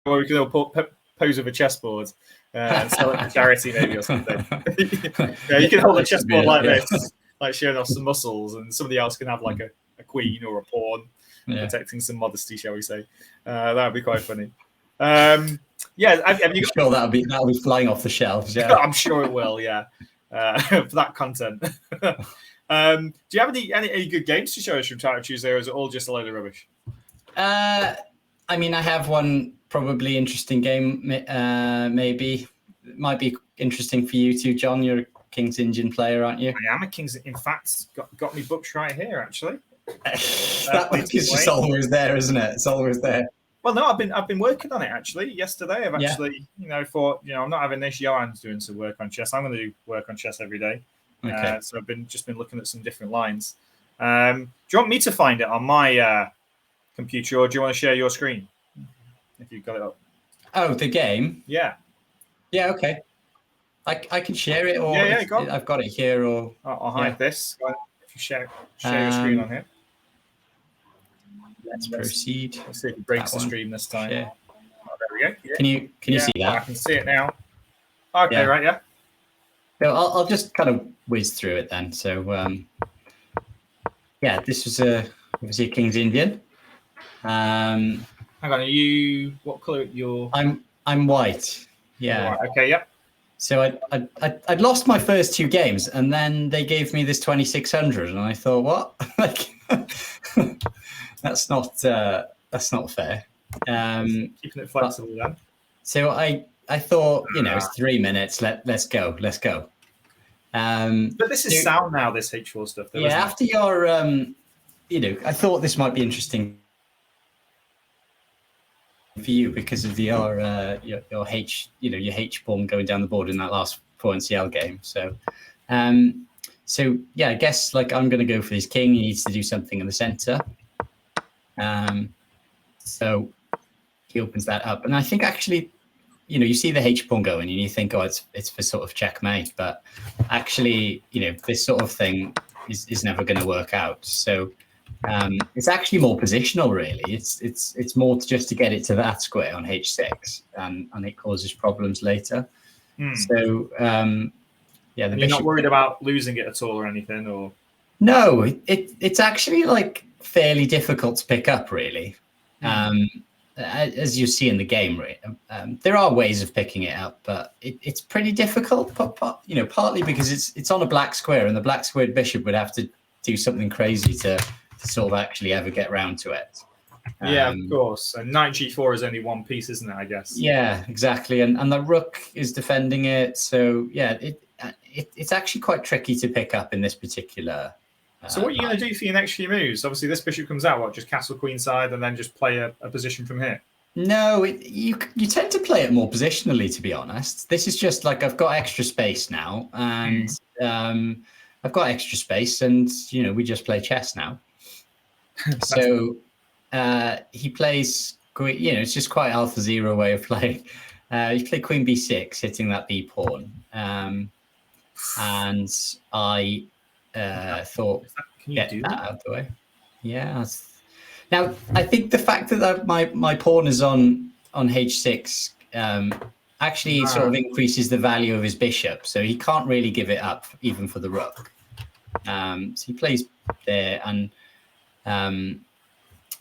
we can all pose with a chessboard and sell it for charity, maybe, or something. You can hold a chessboard like this, like showing off some muscles, and somebody else can have like a queen or a pawn, protecting some modesty, shall we say? That would be quite funny. Have you got? Sure, that'll be flying off the shelves. Yeah, I'm sure it will. Yeah, for that content. Do you have any good games to show us from Title Tuesday, or is it all just a load of rubbish? I mean, I have one probably interesting game. Maybe it might be interesting for you too, John. You're a King's Indian player, aren't you? I am a King's. In fact, got me books right here, actually. That book is just always there, isn't it? It's always there. Well, no, I've been working on it actually. Yesterday, I've actually thought I'm not having this. Johan's doing some work on chess. I'm going to do work on chess every day. Okay. So I've been looking at some different lines. Do you want me to find it on my computer, or do you want to share your screen if you've got it up? Oh, the game. Yeah. Yeah. Okay. I can share it, or I've got it here, or I'll hide this. If you share your screen on here. Let's proceed. Let's see if it breaks the stream this time. Share. Oh, there we go. Yeah. Can you see that? I can see it now. Okay, right, yeah. So I'll just kind of whiz through it then. So yeah, this was obviously a King's Indian. Hang on, are you what colour? You're. I'm white. Yeah. Right, okay. Yep. So I'd lost my first 2 games, and then they gave me this 2600, and I thought, what? Like, that's not fair. Keeping it flexible then. So I thought, it's 3 minutes. Let's go. But this is sound now. This H4 stuff. Though, yeah. After your, I thought this might be interesting for you because of your H, your H pawn going down the board in that last 4 NCL game. So, yeah, I guess like I'm going to go for his king. He needs to do something in the center. So he opens that up, and I think actually, you see the H pawn going, and you think, oh, it's for sort of checkmate, but actually, this sort of thing is never going to work out. So. It's actually more positional, really. It's more just to get it to that square on H6, and it causes problems later. So, yeah, you're not worried about losing it at all or anything, or no? It's actually like fairly difficult to pick up, really. As you see in the game, there are ways of picking it up, but it's pretty difficult. Partly because it's on a black square, and the black squared bishop would have to do something crazy to sort of actually ever get round to it. Yeah, of course. And knight g4 is only one piece, isn't it? I guess. Yeah, exactly. And the rook is defending it. So yeah, it's actually quite tricky to pick up in this particular. So what are you going to do for your next few moves? Obviously, this bishop comes out. What, just castle queenside and then just play a position from here? No, you tend to play it more positionally, to be honest. This is just like I've got extra space now, and I've got extra space, and we just play chess now. So he plays, it's just quite alpha zero way of playing. He played queen b6, hitting that b pawn, and I thought get that out of the way. Yeah. Now I think the fact that my pawn is on h6 actually sort of increases the value of his bishop, so he can't really give it up even for the rook. So he plays there, and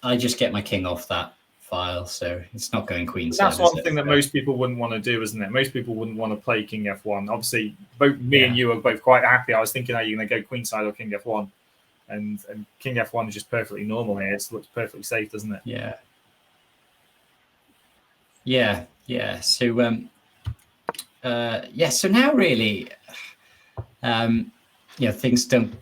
I just get my king off that file, so it's not going queenside. That's one thing that most people wouldn't want to do, isn't it? Most people wouldn't want to play king f1. Obviously, both me and you are both quite happy. I was thinking, are you going to go queenside or king f1? And king f1 is just perfectly normal here. It looks perfectly safe, doesn't it? Yeah. So so now really, things don't.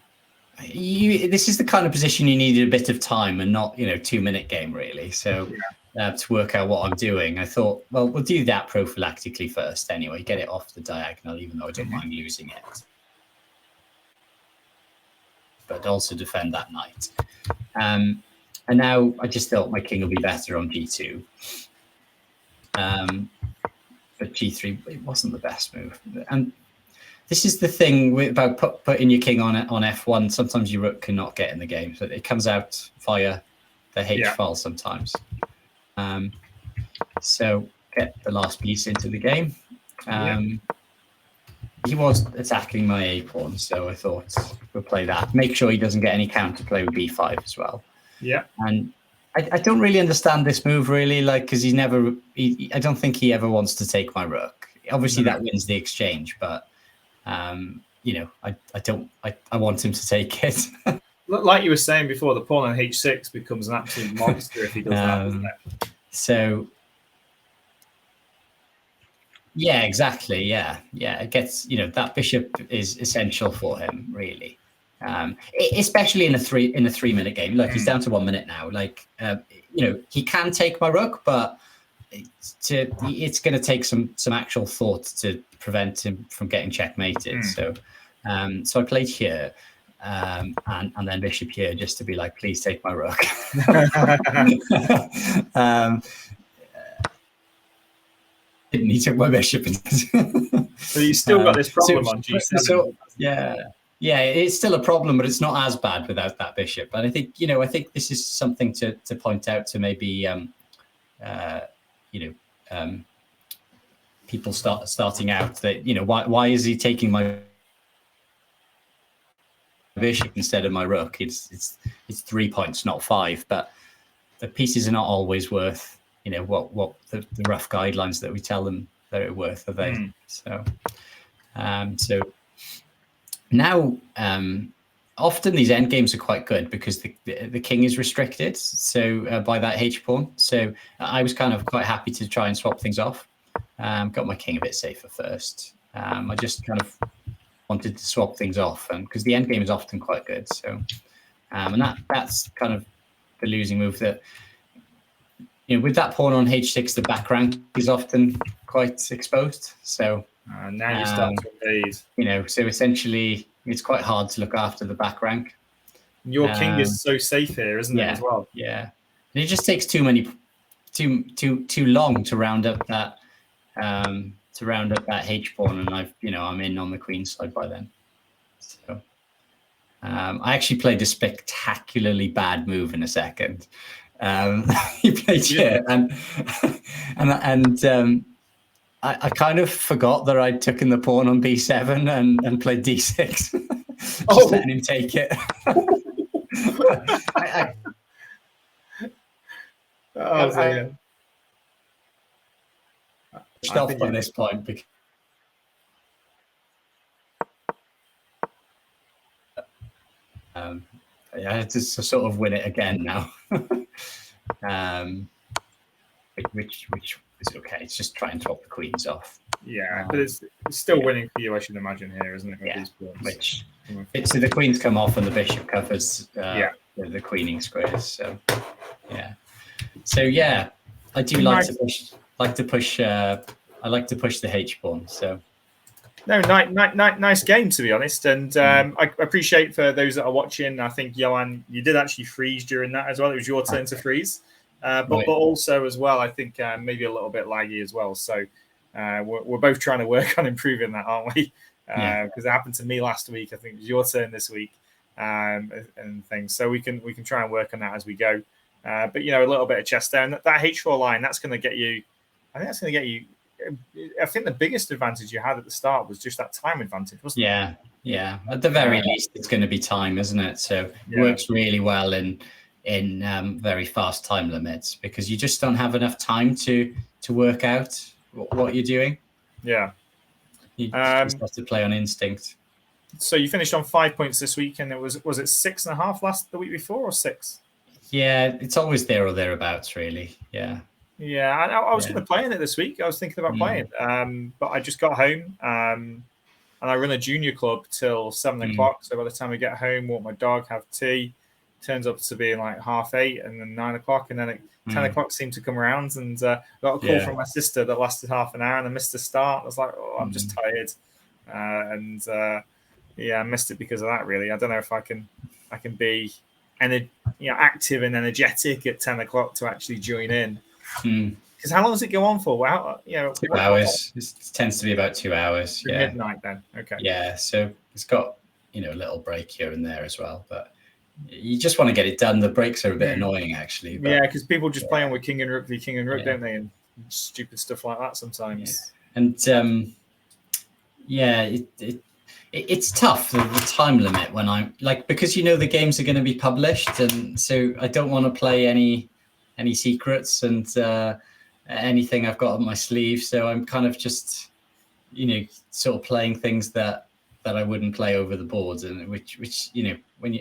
This is the kind of position you needed a bit of time and not 2-minute game really. So to work out what I'm doing, I thought, well, we'll do that prophylactically first anyway. Get it off the diagonal, even though I don't mind losing it. But also defend that knight. And now I just thought my king will be better on g2. But g3, it wasn't the best move. And this is the thing about putting your king on f1. Sometimes your rook cannot get in the game, so it comes out via the h file sometimes. So get the last piece into the game. He was attacking my a pawn, so I thought we'll play that. Make sure he doesn't get any counterplay with b5 as well. Yeah. And I don't really understand this move really, because I don't think he ever wants to take my rook. Obviously that wins the exchange, but I want him to take it. Like you were saying before, the pawn on h6 becomes an absolute monster if he does that, doesn't it? So yeah, exactly. Yeah. It gets, that bishop is essential for him, really. Especially in a 3-minute game. Look, he's down to 1 minute now. He can take my rook, but it's going to take some actual thought to prevent him from getting checkmated. So I played here, and then bishop here, just to be like, please take my rook. He took my bishop. So you still got this problem on g7. So yeah, it's still a problem, but it's not as bad without that bishop. And I think this is something to point out to maybe people starting out that, why is he taking my bishop instead of my rook? It's 3 points, not 5, but the pieces are not always worth, what the rough guidelines that we tell them they're worth, are they? So now, often these endgames are quite good because the king is restricted, so by that H pawn. So I was kind of quite happy to try and swap things off. Got my king a bit safer first. I just kind of wanted to swap things off, and because the endgame is often quite good. So, and that's kind of the losing move. That with that pawn on H6, the back rank is often quite exposed. So now you start to invade. So essentially, it's quite hard to look after the back rank. Your king is so safe here, isn't it? As well. Yeah, and it just takes too long to round up that H pawn, and I'm in on the queen side by then. So I actually played a spectacularly bad move in a second. He played here, and I kind of forgot that I'd taken the pawn on b7 and played d6. Just letting him take it. I off by this point because I had to sort of win it again now. Which is okay. It's just try and swap the queens off. Yeah, but it's still winning for you, I should imagine, here, isn't it? So the queens come off and the bishop covers the queening squares. So I do like to push. I like to push the H pawn. So no, nice game, to be honest. And I appreciate for those that are watching. I think Johan, you did actually freeze during that as well. It was your turn to freeze. But also as well, I think maybe a little bit laggy as well. So we're both trying to work on improving that, aren't we? Because it happened to me last week. I think it was your turn this week, and things. So we can try and work on that as we go. But a little bit of chess there, and that H4 line, that's going to get you. I think that's going to get you. I think the biggest advantage you had at the start was just that time advantage, wasn't it? Yeah. At the very least, it's going to be time, isn't it? So it works really well in very fast time limits because you just don't have enough time to work out what you're doing. Yeah. You just have to play on instinct. So you finished on 5 points this week, and was it 6.5 the week before, or 6? Yeah, it's always there or thereabouts, really. Yeah. Yeah, I was going to play in it this week. I was thinking about playing, but I just got home, and I run a junior club till 7 o'clock. So by the time I get home, walk my dog, have tea, turns up to being like 8:30, and then 9 o'clock, and then at 10 o'clock seemed to come around, and got a call from my sister that lasted half an hour, and I missed the start. I was like, I'm just tired, I missed it because of that. Really, I don't know if I can be active and energetic at 10 o'clock to actually join in. Because how long does it go on for? Wow, 2 hours. It tends to be about 2 hours. Midnight then. Okay. Yeah, so it's got a little break here and there as well, but you just want to get it done. The breaks are a bit annoying, actually. But, because people just play on with king and rook v king and rook, don't they? And stupid stuff like that sometimes. Yeah. And it's tough, the time limit when I'm because the games are going to be published, and so I don't want to play any secrets and anything I've got on my sleeve. So I'm kind of just sort of playing things that I wouldn't play over the boards, and which when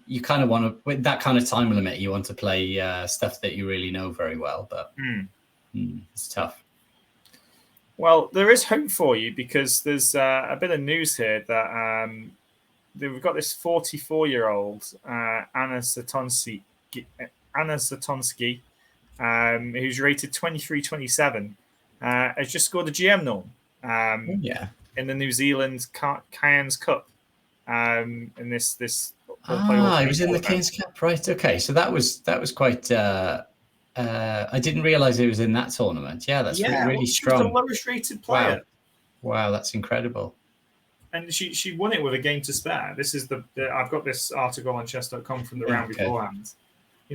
you kind of want to, with that kind of time limit, you want to play stuff that you really know very well, but it's tough. Well, there is hope for you because there's a bit of news here that we've got this 44-year-old Anna Satonsky, who's rated 23-27, has just scored a GM norm in the New Zealand Cairns Cup. In this it was in the Cairns Cup, right? Okay, so that was quite. I didn't realize it was in that tournament. Yeah, that's really strong. She's the lowest rated player. Wow, that's incredible. And she won it with a game to spare. This is I've got this article on chess.com from the round beforehand.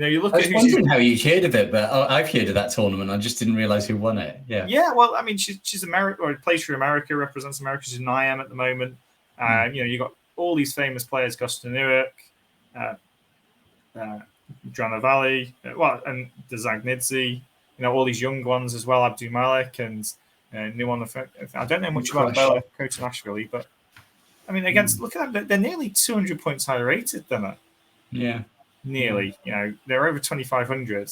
You look I at was wondering how you'd heard of it, but I've heard of that tournament. I just didn't realize who won it. Yeah. Yeah. Well, I mean, she's American, or plays for America, represents America. She's in IM at the moment. You got all these famous players: Gusta Nurk, Drana Valley, and the Zagnidze. All these young ones as well, Abdu Malik and new on the. I don't know much about Bella Cotonashvili, but I mean, look at them. They're nearly 200 points higher rated than her. Yeah. Nearly. They're over 2,500.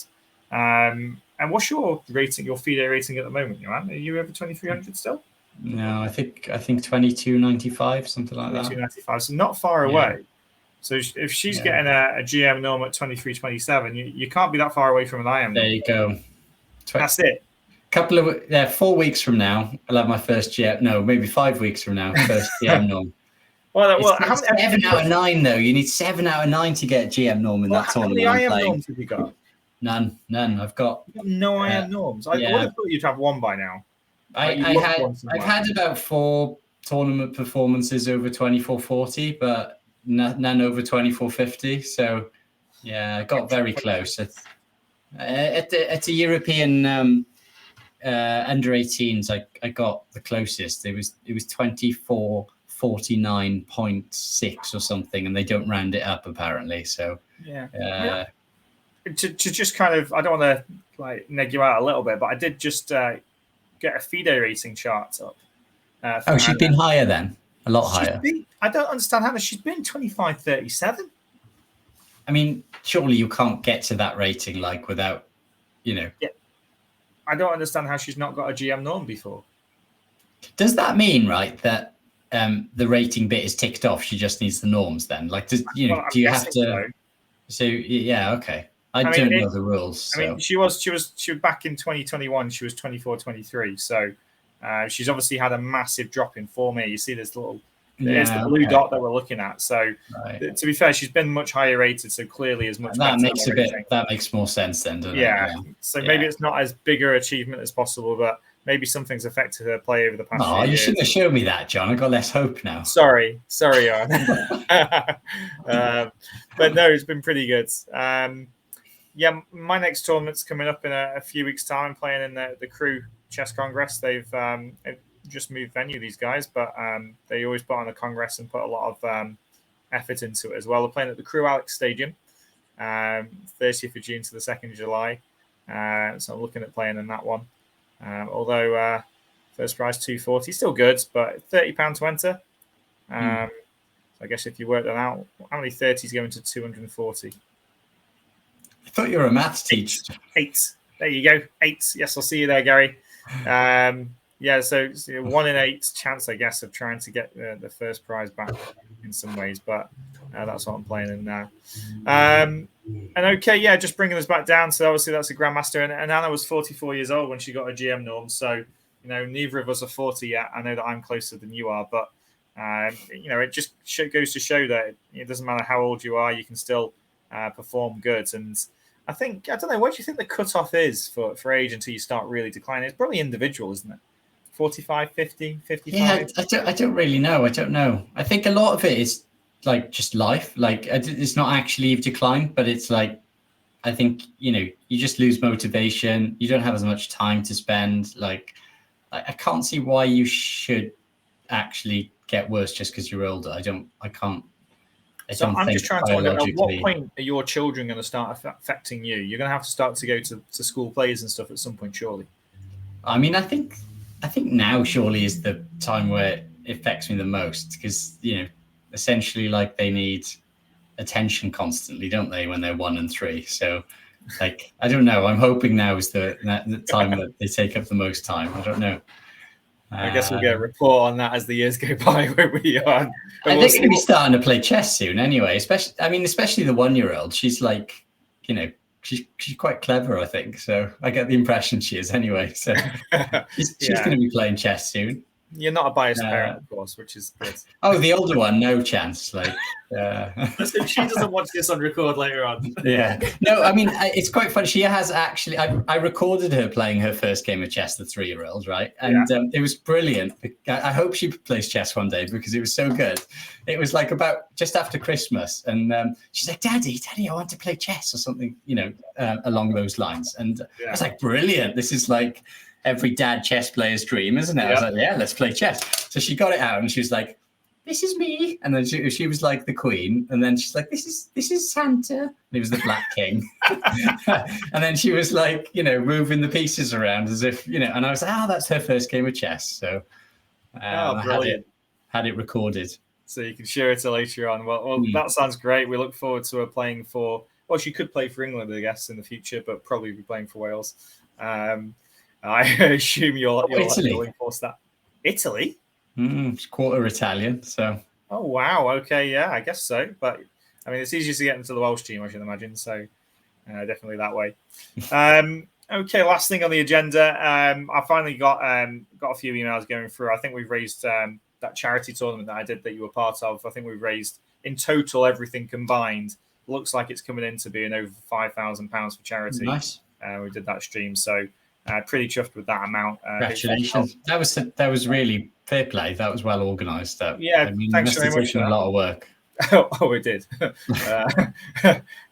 And what's your rating, your FIDE rating at the moment, Johan? Are you over 2,300 still? No, I think 22.95, something like that. 22.95, so not far away. So if she's getting a GM norm at 23.27, you can't be that far away from an IM norm. There you go. That's it. 4 weeks from now, I'll have my first GM. No, maybe 5 weeks from now, first GM norm. Well, how many 7 out of 9 though? You need 7 out of 9 to get GM norm in that tournament. How many IM norms have you got? None. I've got no IM norms. I would have thought you'd have one by now. I've had about 4 tournament performances over 24.40, but none over 24.50. So yeah, I got very close at the European under 18s. I got the closest. It was 24.49.6 or something, and they don't round it up apparently. So yeah. To just kind of, I don't want to neg you out a little bit, but I did just get a FIDE rating chart up. She's been higher then, a lot higher. I don't understand how she's been 25.37. I mean, surely you can't get to that rating without, Yeah. I don't understand how she's not got a GM norm before. Does that mean, right, that the rating bit is ticked off? She just needs the norms then? Do you have to? So yeah, okay. I don't know the rules. So. I mean, she was back in 2021. She was 24.23. So she's obviously had a massive drop in form here. You see this little. There's the blue dot that we're looking at. So to be fair, she's been much higher rated. So clearly, is much better. That makes more sense then, doesn't it? Yeah. So maybe it's not as big an achievement as possible, but maybe something's affected her play over the past. Oh, you shouldn't have shown me that, John. I got less hope now. Sorry, Aaron. But no, it's been pretty good. Yeah, my next tournament's coming up in a few weeks' time. I'm playing in the Crew Chess Congress. They've just moved venue, these guys, but they always put on a congress and put a lot of effort into it as well. They're playing at the Crew Alex Stadium, 30th of June to the 2nd of July. So I'm looking at playing in that one. Although first prize 240, still good, but £30 to enter. So I guess if you work that out, how many 30s go into 240? I thought you were a maths teacher. 8. There you go. 8. Yes, I'll see you there, Gary. So 1 in 8 chance, I guess, of trying to get the first prize back in some ways, but that's what I'm playing in now. Just bringing us back down. So obviously that's a Grandmaster, and Anna was 44 years old when she got a GM norm. So neither of us are 40 yet. I know that I'm closer than you are, but it just goes to show that it doesn't matter how old you are, you can still perform good. And I don't know, what do you think the cutoff is for age until you start really declining? It's probably individual, isn't it? 45, 50, 55? Yeah, I don't really know. I don't know. I think a lot of it is just life. It's not actually you've declined, but it's I think, you just lose motivation. You don't have as much time to spend. I can't see why you should actually get worse just because you're older. I can't. I'm just trying to wonder, at what point are your children going to start affecting you? You're going to have to start to go to school plays and stuff at some point, surely. I mean, I think now surely is the time where it affects me the most because, essentially they need attention constantly, don't they, when they're 1 and 3? So I don't know. I'm hoping now is the time that they take up the most time. I don't know. I guess we'll get a report on that as the years go by. Where we are. I think they're going to be starting to play chess soon, anyway. Especially the 1-year-old. She's she's quite clever, I think. So I get the impression she is, anyway. So she's going to be playing chess soon. You're not a biased parent, of course, which is good. Oh, the older one, no chance. Like, so she doesn't watch this on record later on. Yeah. No, I mean, it's quite funny. She has actually, I recorded her playing her first game of chess, the 3-year-old, right? And it was brilliant. I hope she plays chess one day because it was so good. It was like about just after Christmas. And she's like, Daddy, I want to play chess or something, along those lines. And I was like, brilliant. This is like every dad chess player's dream, isn't it? I was like, yeah, let's play chess. So she got it out and she was like, this is me. And then she was like the queen. And then she's like, this is Santa. And he was the Black King. And then she was like, moving the pieces around as if, and I was like, that's her first game of chess. So I had it recorded. So you can share it later on. Well, that sounds great. We look forward to her playing for, well, she could play for England, I guess, in the future, but probably be playing for Wales. I assume you'll enforce that. Italy? It's quarter Italian, so. Oh, wow. Okay, yeah, I guess so. But, I mean, it's easier to get into the Welsh team, I should imagine. So, definitely that way. Okay, last thing on the agenda. I finally got a few emails going through. I think we've raised that charity tournament that I did that you were part of. I think we've raised, in total, everything combined, looks like it's coming in to being over £5,000 for charity. Nice. We did that stream. So, pretty chuffed with that amount. Congratulations. That was really fair play. That was well organised. Thanks very much. A lot of work. Oh, it did.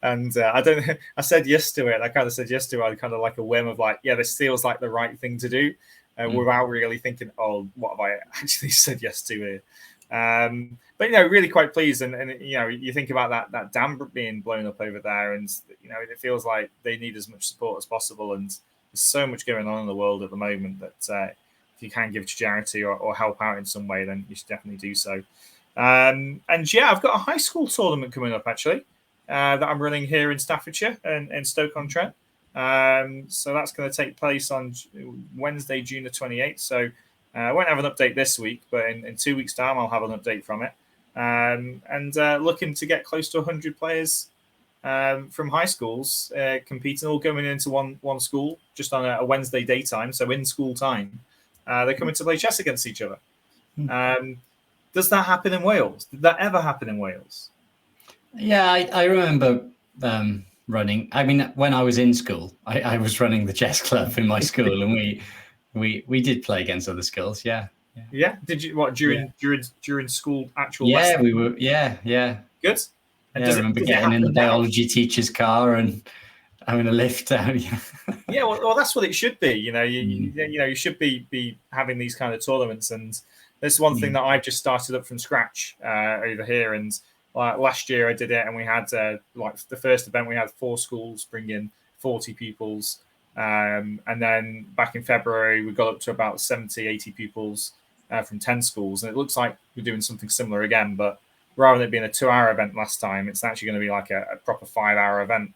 And I said yes to it. I kind of said yes to it. I kind of like a whim of like, yeah, this feels like the right thing to do, without really thinking, oh, what have I actually said yes to here? But really quite pleased. And you think about that dam being blown up over there, and it feels like they need as much support as possible. And there's so much going on in the world at the moment that if you can give to charity or help out in some way, then you should definitely do so. And I've got a high school tournament coming up actually that I'm running here in Staffordshire and in Stoke-on-Trent. So that's going to take place on Wednesday, June the 28th. So I won't have an update this week, but in 2 weeks' time, I'll have an update from it. And looking to get close to 100 players from high schools competing, all going into one school just on a Wednesday daytime. So in school time, they're coming to play chess against each other. Does that happen in Wales? Did that ever happen in Wales? Yeah, I remember running. I mean, when I was in school, I was running the chess club in my school, and we did play against other schools. Yeah. Did you during school actual? Yeah, lessons? we were. Yeah. Good. And I remember getting in the biology teacher's car and having a lift down. Yeah, well, that's what it should be. You should be having these kind of tournaments, and there's one thing that I've just started up from scratch over here. And last year I did it, and we had the first event we had 4 schools bring in 40 pupils, and then back in February we got up to about 70, 80 pupils from 10 schools, and it looks like we're doing something similar again, but rather than it being a 2-hour event last time, it's actually going to be like a proper 5-hour event.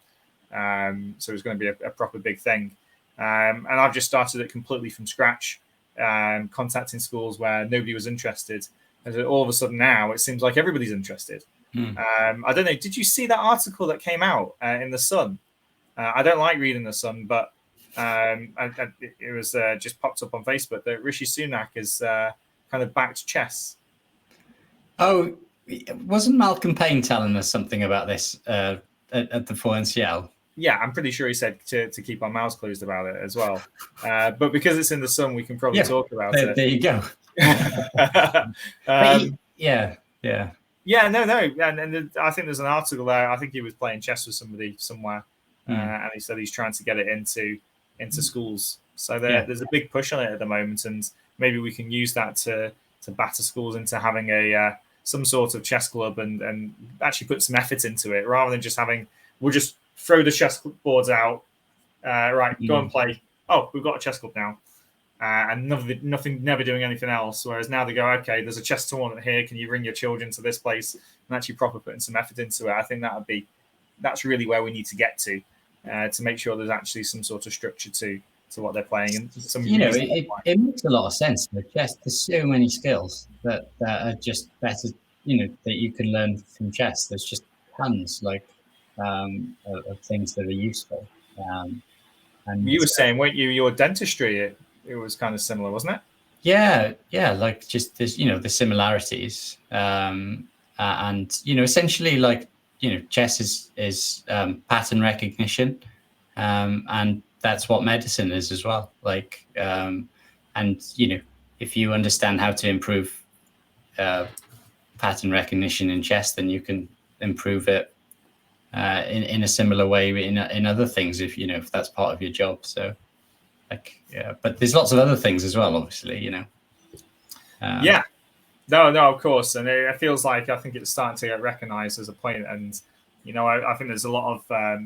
So it's going to be a proper big thing. And I've just started it completely from scratch, contacting schools where nobody was interested. And all of a sudden now it seems like everybody's interested. I don't know. Did you see that article that came out in The Sun? I don't like reading The Sun, but it was just popped up on Facebook that Rishi Sunak is kind of backed chess. Oh, wasn't Malcolm Payne telling us something about this at the Forencial? Yeah, I'm pretty sure he said to keep our mouths closed about it as well. But because it's in The Sun, we can probably talk about it. There you go. Yeah. No. And I think there's an article there. I think he was playing chess with somebody somewhere, and he said he's trying to get it into schools. So there's a big push on it at the moment, and maybe we can use that to batter schools into having some sort of chess club and actually put some effort into it, rather than just we'll just throw the chess boards out, go and play. Oh, we've got a chess club now, and never doing anything else. Whereas now they go, okay, there's a chess tournament here. Can you bring your children to this place and actually proper putting some effort into it? I think that's really where we need to get to make sure there's actually some sort of structure to what they're playing. And it makes a lot of sense. With chess, there's so many skills that are just better, that you can learn from chess. There's just tons of things that are useful. And you were saying, weren't you, your dentistry, it was kind of similar, wasn't it? Yeah, like just this, the similarities, and essentially, like, chess is pattern recognition, and that's what medicine is as well. Like, and if you understand how to improve pattern recognition in chess, then you can improve it in a similar way in other things, if that's part of your job. So, like, yeah, but there's lots of other things as well, obviously, Yeah, no, of course, and it feels like, I think it's starting to get recognised as a point, and I think there's a lot of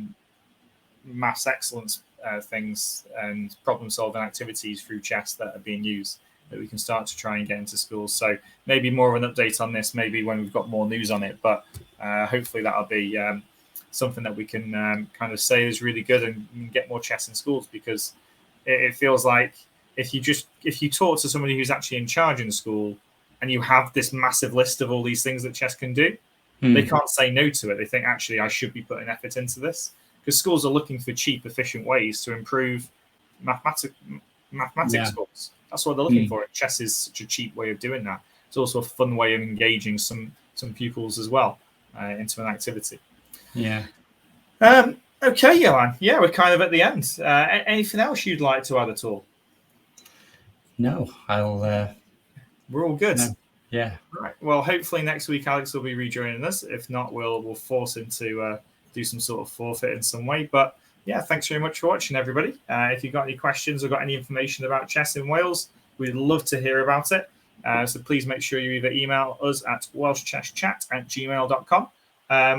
maths excellence things and problem-solving activities through chess that are being used that we can start to try and get into schools. So maybe more of an update on this, maybe when we've got more news on it, but hopefully that'll be something that we can kind of say is really good and get more chess in schools, because it feels like if you talk to somebody who's actually in charge in the school and you have this massive list of all these things that chess can do, they can't say no to it. They think, actually, I should be putting effort into this, because schools are looking for cheap, efficient ways to improve mathematics scores. That's what they're looking for. Chess is such a cheap way of doing that. It's also a fun way of engaging some pupils as well into an activity. Yeah. Okay, Johan. Yeah, we're kind of at the end. Anything else you'd like to add at all? No, we're all good. No. Yeah. Right. Well, hopefully next week Alex will be rejoining us. If not, we'll force him to do some sort of forfeit in some way. But yeah, thanks very much for watching, everybody. If you've got any questions or got any information about chess in Wales, we'd love to hear about it. So please make sure you either email us at welshchesschat@gmail.com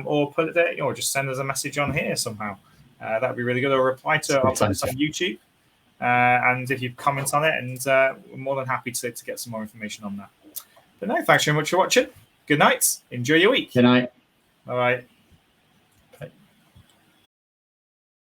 or put it there, or just send us a message on here somehow. That'd be really good. Or reply to our post on YouTube. And if you comment on it, and we're more than happy to get some more information on that. But no, thanks very much for watching. Good night. Enjoy your week. Good night. All right.